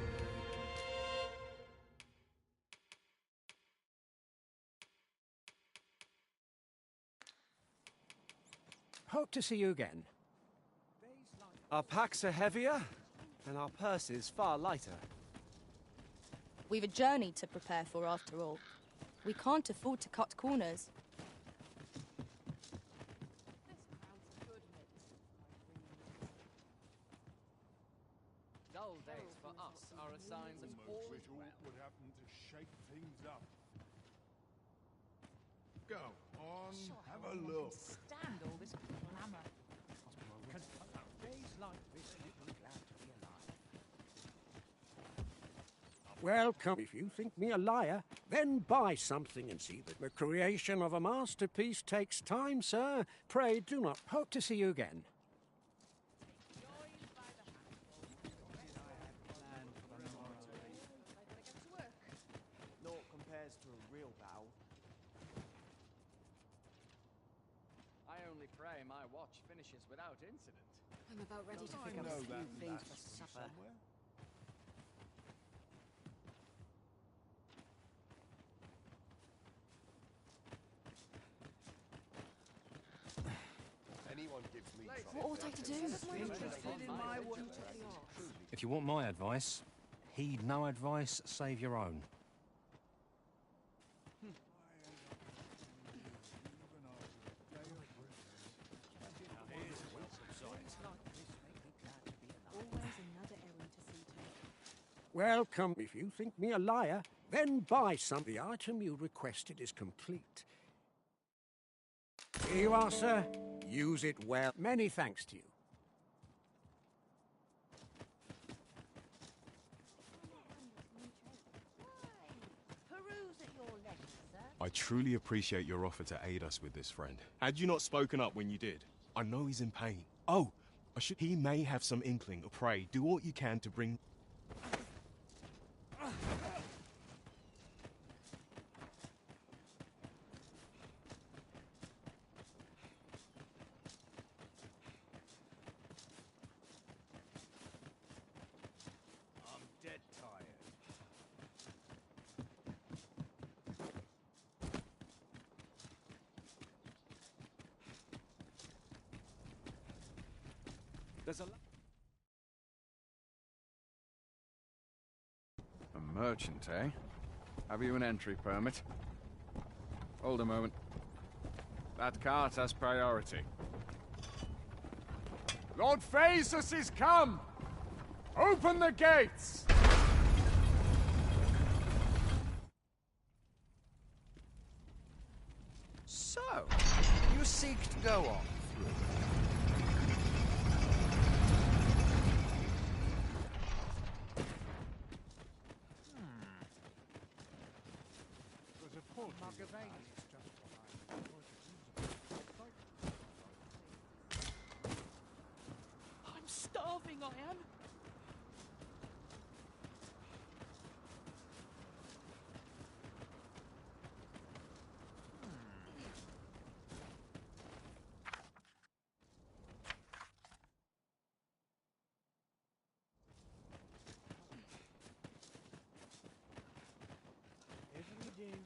Hope to see you again. Our packs are heavier, and our purses far lighter. we've a journey to prepare for after all. We can't afford to cut corners. Dull days for us are a sign that all Which would happen to shake things up. Go on, have a look. Stand all this glamour. Days like this make me glad to be alive. Welcome. If you think me a liar, then buy something and see that the creation of a masterpiece takes time, sir. Pray do not. Hope to see you again. Naught compares to a real bow. I only pray my watch finishes without incident. I'm about ready to pick up a few things for supper. Anyone gives me What ought I to do? If you want my advice, heed no advice save your own. Welcome. If you think me a liar, then buy some. The item you requested is complete. Here you are, sir. Use it well. Many thanks to you. Peruse at your leisure, sir. I truly appreciate your offer to aid us with this, friend. Had you not spoken up when you did, I know he's in pain. Oh, he may have some inkling. Pray, do what you can to bring... There's a merchant, eh? Have you an entry permit? Hold a moment. That cart has priority. Lord Phaesus is come! Open the gates! So, you seek to go on through. There's a port I'm starving, I am. Every day.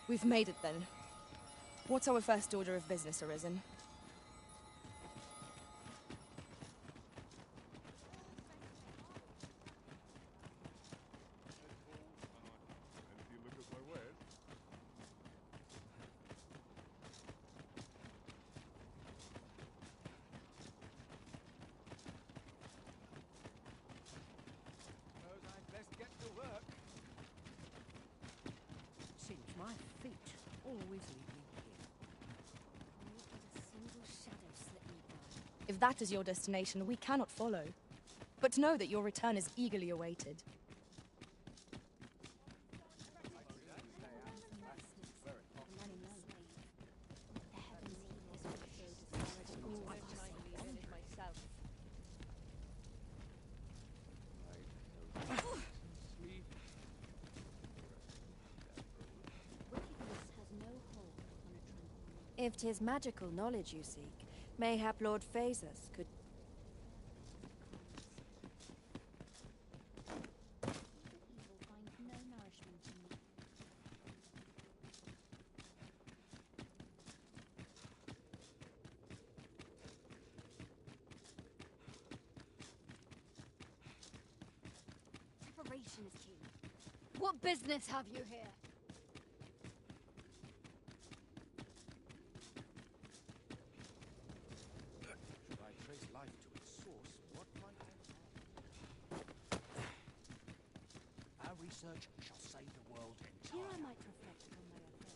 We've made it then. What's our first order of business, Arisen? Suppose I'd best get to work. Seems my feet always lead me here. Not a single shadow slip me by. If that is your destination, we cannot follow. But know that your return is eagerly awaited. If 'tis magical knowledge you seek, mayhap Lord Phaesus could... Evil find no nourishment in me. Preparation is key. What business have you here? Should I trace life to its source, what might I find? Our research shall save the world entirely. Here I might reflect upon my affairs.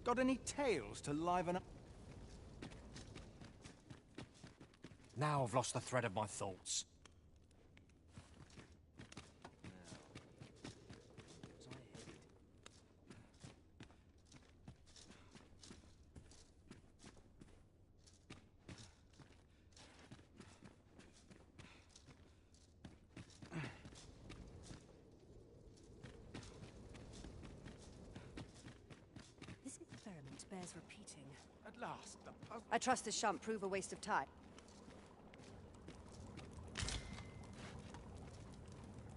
Got any tales to liven up? Now I've lost the thread of my thoughts. This experiment bears repeating. At last, the puzzle. I trust this shan't prove a waste of time.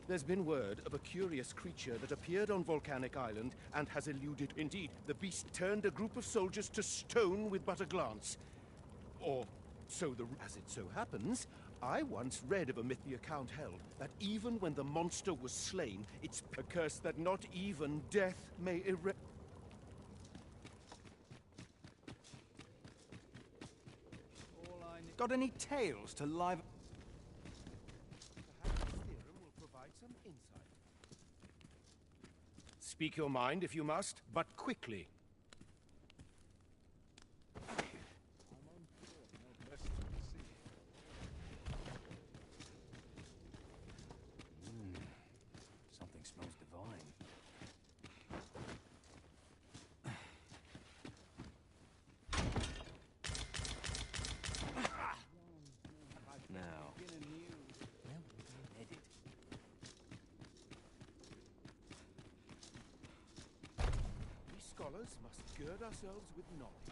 There's been word of a curious creature that appeared on Volcanic Island and has eluded. Indeed, the beast turned a group of soldiers to stone with but a glance. Or so as it so happens, I once read of a myth the account held, that even when the monster was slain, it's a curse that not even death may erase. Got any tales to liven? Perhaps this theorem will provide some insight. Speak your mind if you must, but quickly. Something smells divine. Now. Well, headed. We scholars must gird ourselves with knowledge.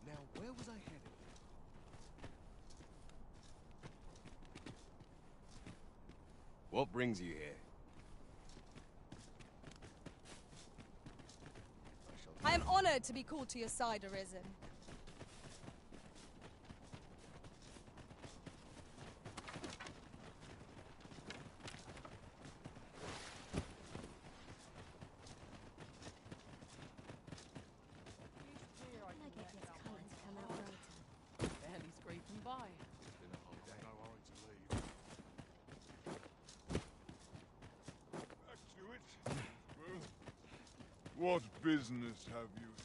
Now, where was I headed? What brings you here? I am honored to be called to your side, Arisen. Barely scraping by. Back to it. Well, what business have you here?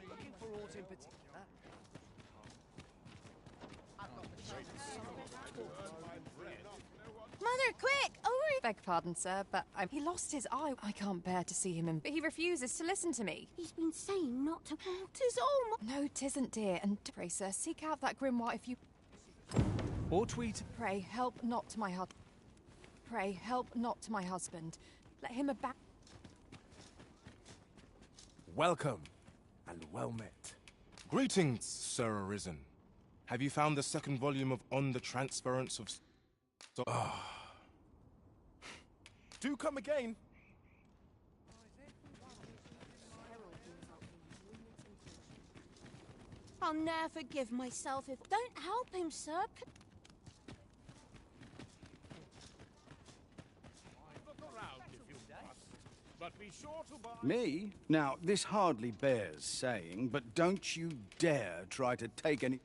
Looking for aught in particular? Mother, quick! Oh, beg pardon, sir, but he lost his eye. I can't bear to see him in... But he refuses to listen to me. He's been saying not to. 'Tis all No, 'tisn't, dear. And pray, sir, seek out that grimoire if you... Ought we to... Pray, help not to my husband. Pray, help not to my husband. Let him aback... Welcome, and well met. Greetings, Sir Arisen. Have you found the second volume of On the Transference of... Do come again. I'll ne'er forgive myself if... Don't help him, sir. But be sure to buy... Me? Now, this hardly bears saying, but don't you dare try to take any...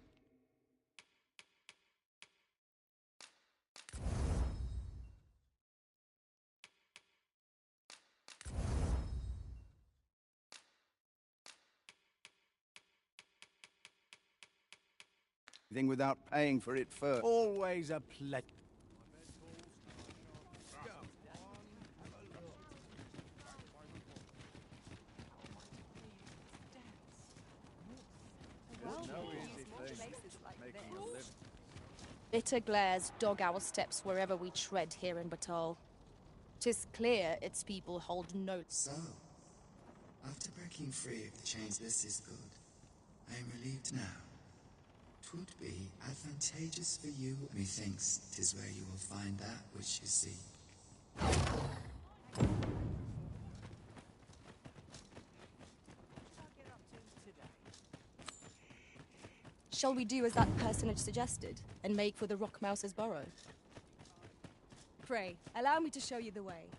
thing without paying for it first. Always a pleasure. Bitter glares dog our steps wherever we tread here in Batal. 'Tis clear its people hold no... So, after breaking free of the chains, this is good. I am relieved now. 'Twould be advantageous for you. Methinks 'tis where you will find that which you seek. Shall we do as that personage suggested, and make for the Rockmouse's burrow? Pray, allow me to show you the way.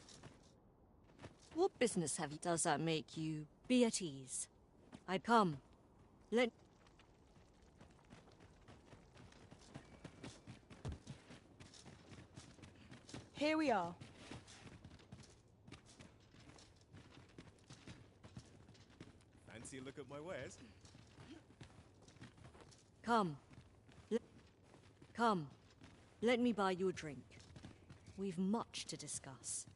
What business have you? Does that make you be at ease? I come. Let... Here we are. Fancy a look at my wares? Come. Come. Let me buy you a drink. We've much to discuss,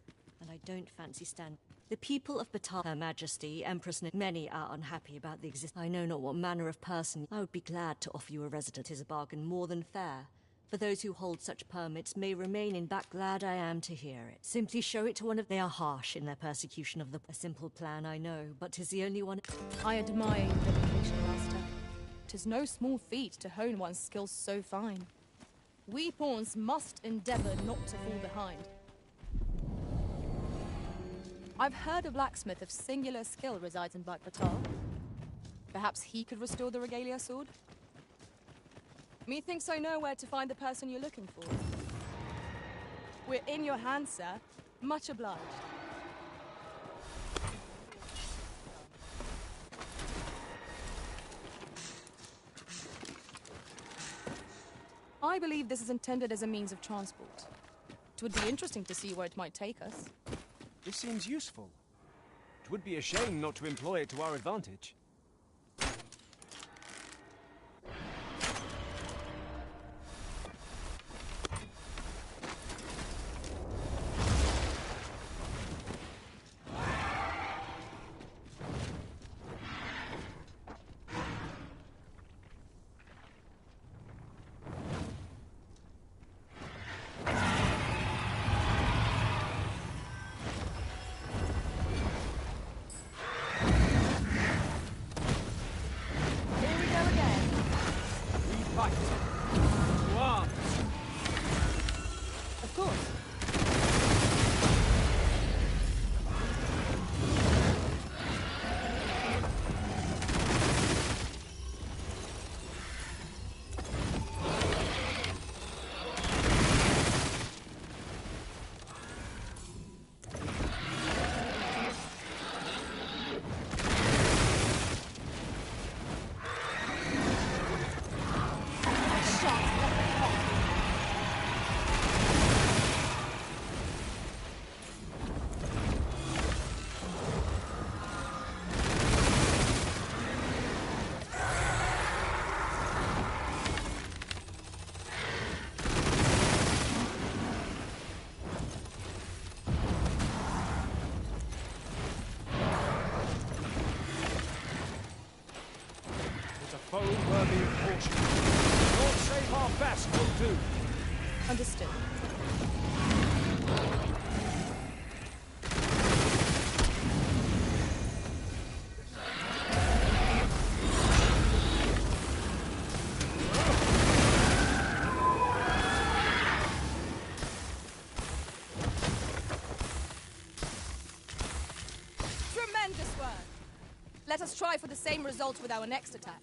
and I don't fancy stand. The people of Batar, Her Majesty, Empress many are unhappy about the existence. I know not what manner of person. I would be glad to offer you a residence. 'Tis a bargain more than fair. For those who hold such permits may remain in back. Glad I am to hear it. Simply show it to one of... They are harsh in their persecution of the... A simple plan, I know, but 'tis the only one... I admire your dedication, Master. 'Tis no small feat to hone one's skills so fine. We pawns must endeavor not to fall behind. I've heard a blacksmith of singular skill resides in Butplug. Perhaps he could restore the regalia sword? Methinks I know where to find the person you're looking for. We're in your hands, sir. Much obliged. I believe this is intended as a means of transport. It would be interesting to see where it might take us. This seems useful. It would be a shame not to employ it to our advantage. Foe worthy of caution. Not save our best will do. Understood. Tremendous work! Let us try for the same result with our next attack.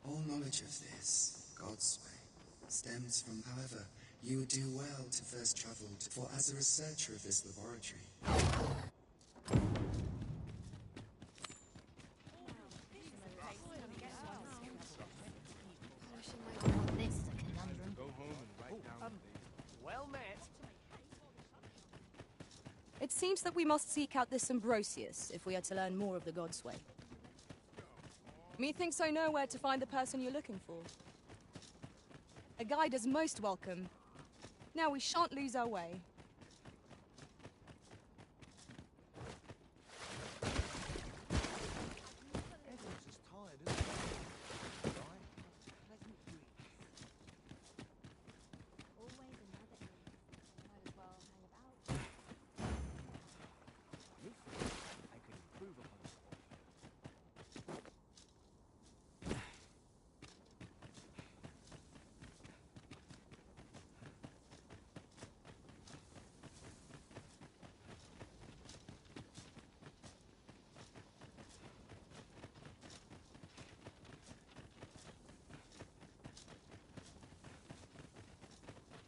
All knowledge of this, God's way, stems from, however, you would do well to first travel to, for as a researcher of this laboratory. Well met. It seems that we must seek out this Ambrosius if we are to learn more of the God's way. Methinks I know where to find the person you're looking for. A guide is most welcome. Now we shan't lose our way.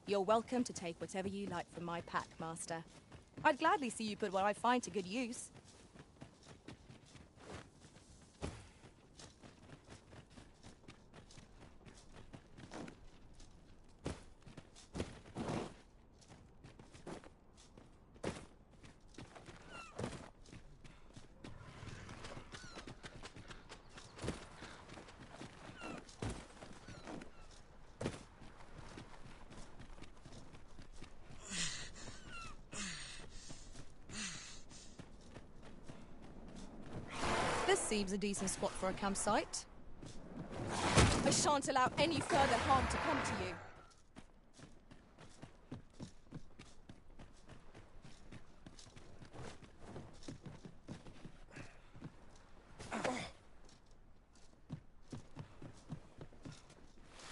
You're welcome to take whatever you like from my pack, Master. I'd gladly see you put what I find to good use. This seems a decent spot for a campsite. I shan't allow any further harm to come to you.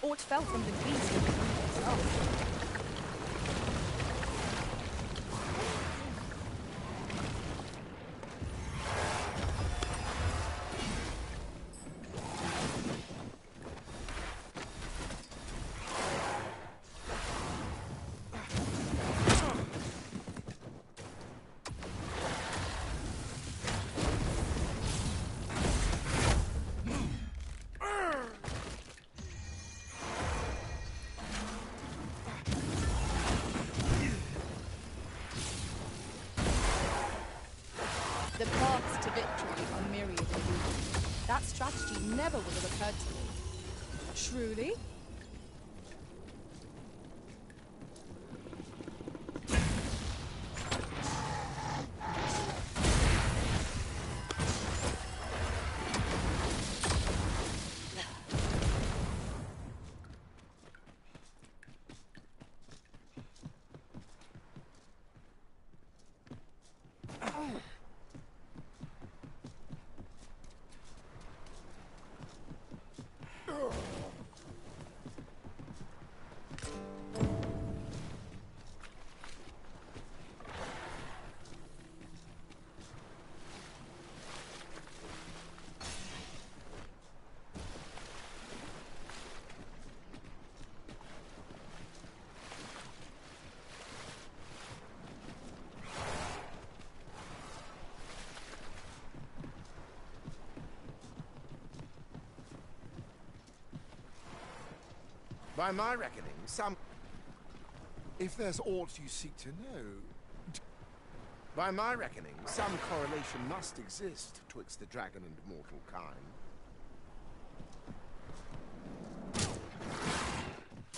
Aught fell from the beast and the beast itself. The paths to victory are myriad indeed. That strategy never would have occurred to me. Truly? By my reckoning, if there's aught you seek to know... By my reckoning, some correlation must exist twixt the dragon and mortal kind.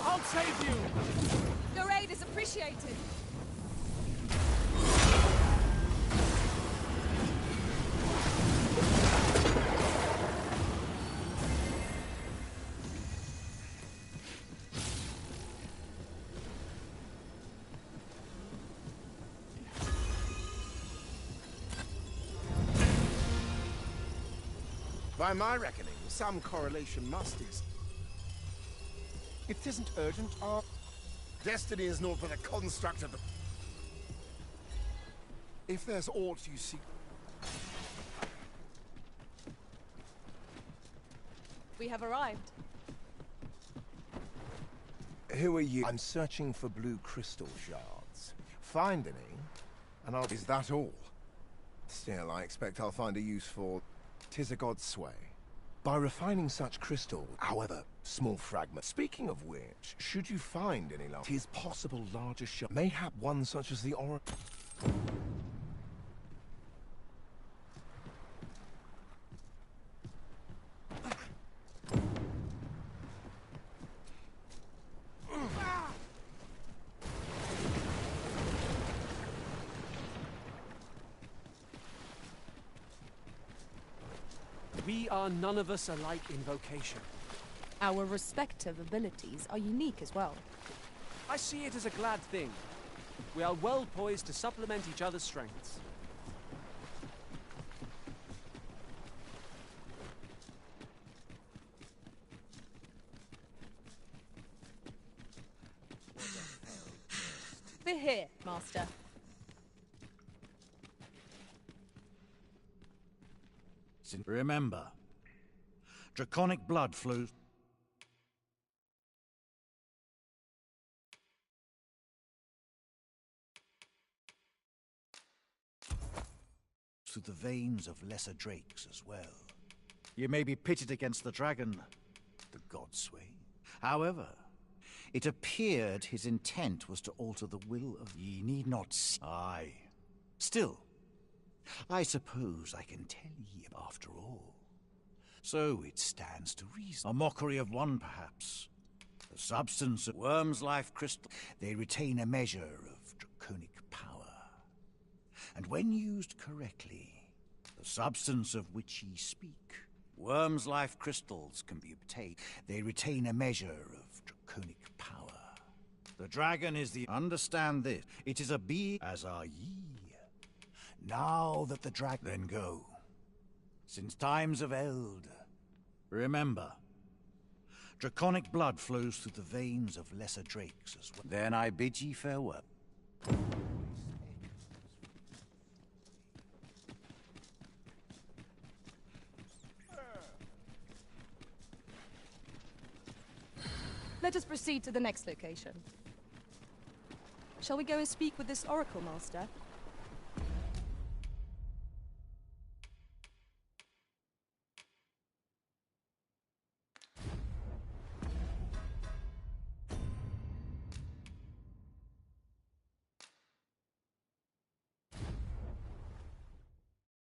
I'll save you! Your aid is appreciated. By my reckoning, some correlation must exist. It isn't urgent, our destiny is not but a construct of the... If there's aught you seek... We have arrived. Who are you? I'm searching for blue crystal shards. Find any, and I'll... Is that all? Still, I expect I'll find a use for... 'Tis a god's sway. By refining such crystal, however small fragments. Speaking of which, should you find any large... 'Tis possible larger shard. Mayhap one such as the oracle... We are none of us alike in vocation. Our respective abilities are unique as well. I see it as a glad thing. We are well poised to supplement each other's strengths. We're here, Master. Remember, draconic blood flows through the veins of lesser drakes as well. You may be pitted against the dragon, the godsway. However, it appeared his intent was to alter the will of ye need not see. Aye. Still, I suppose I can tell ye after all. So it stands to reason. A mockery of one, perhaps. The substance of worm's life crystal, they retain a measure of draconic power. And when used correctly, the substance of which ye speak, worm's life crystals can be obtained. They retain a measure of draconic power. The dragon is the... Understand this. It is a being, as are ye. Now that the dragon... Then go. Since times of eld, remember, Draconic blood flows through the veins of lesser drakes as well. Then I bid ye farewell. Let us proceed to the next location. Shall we go and speak with this Oracle Master?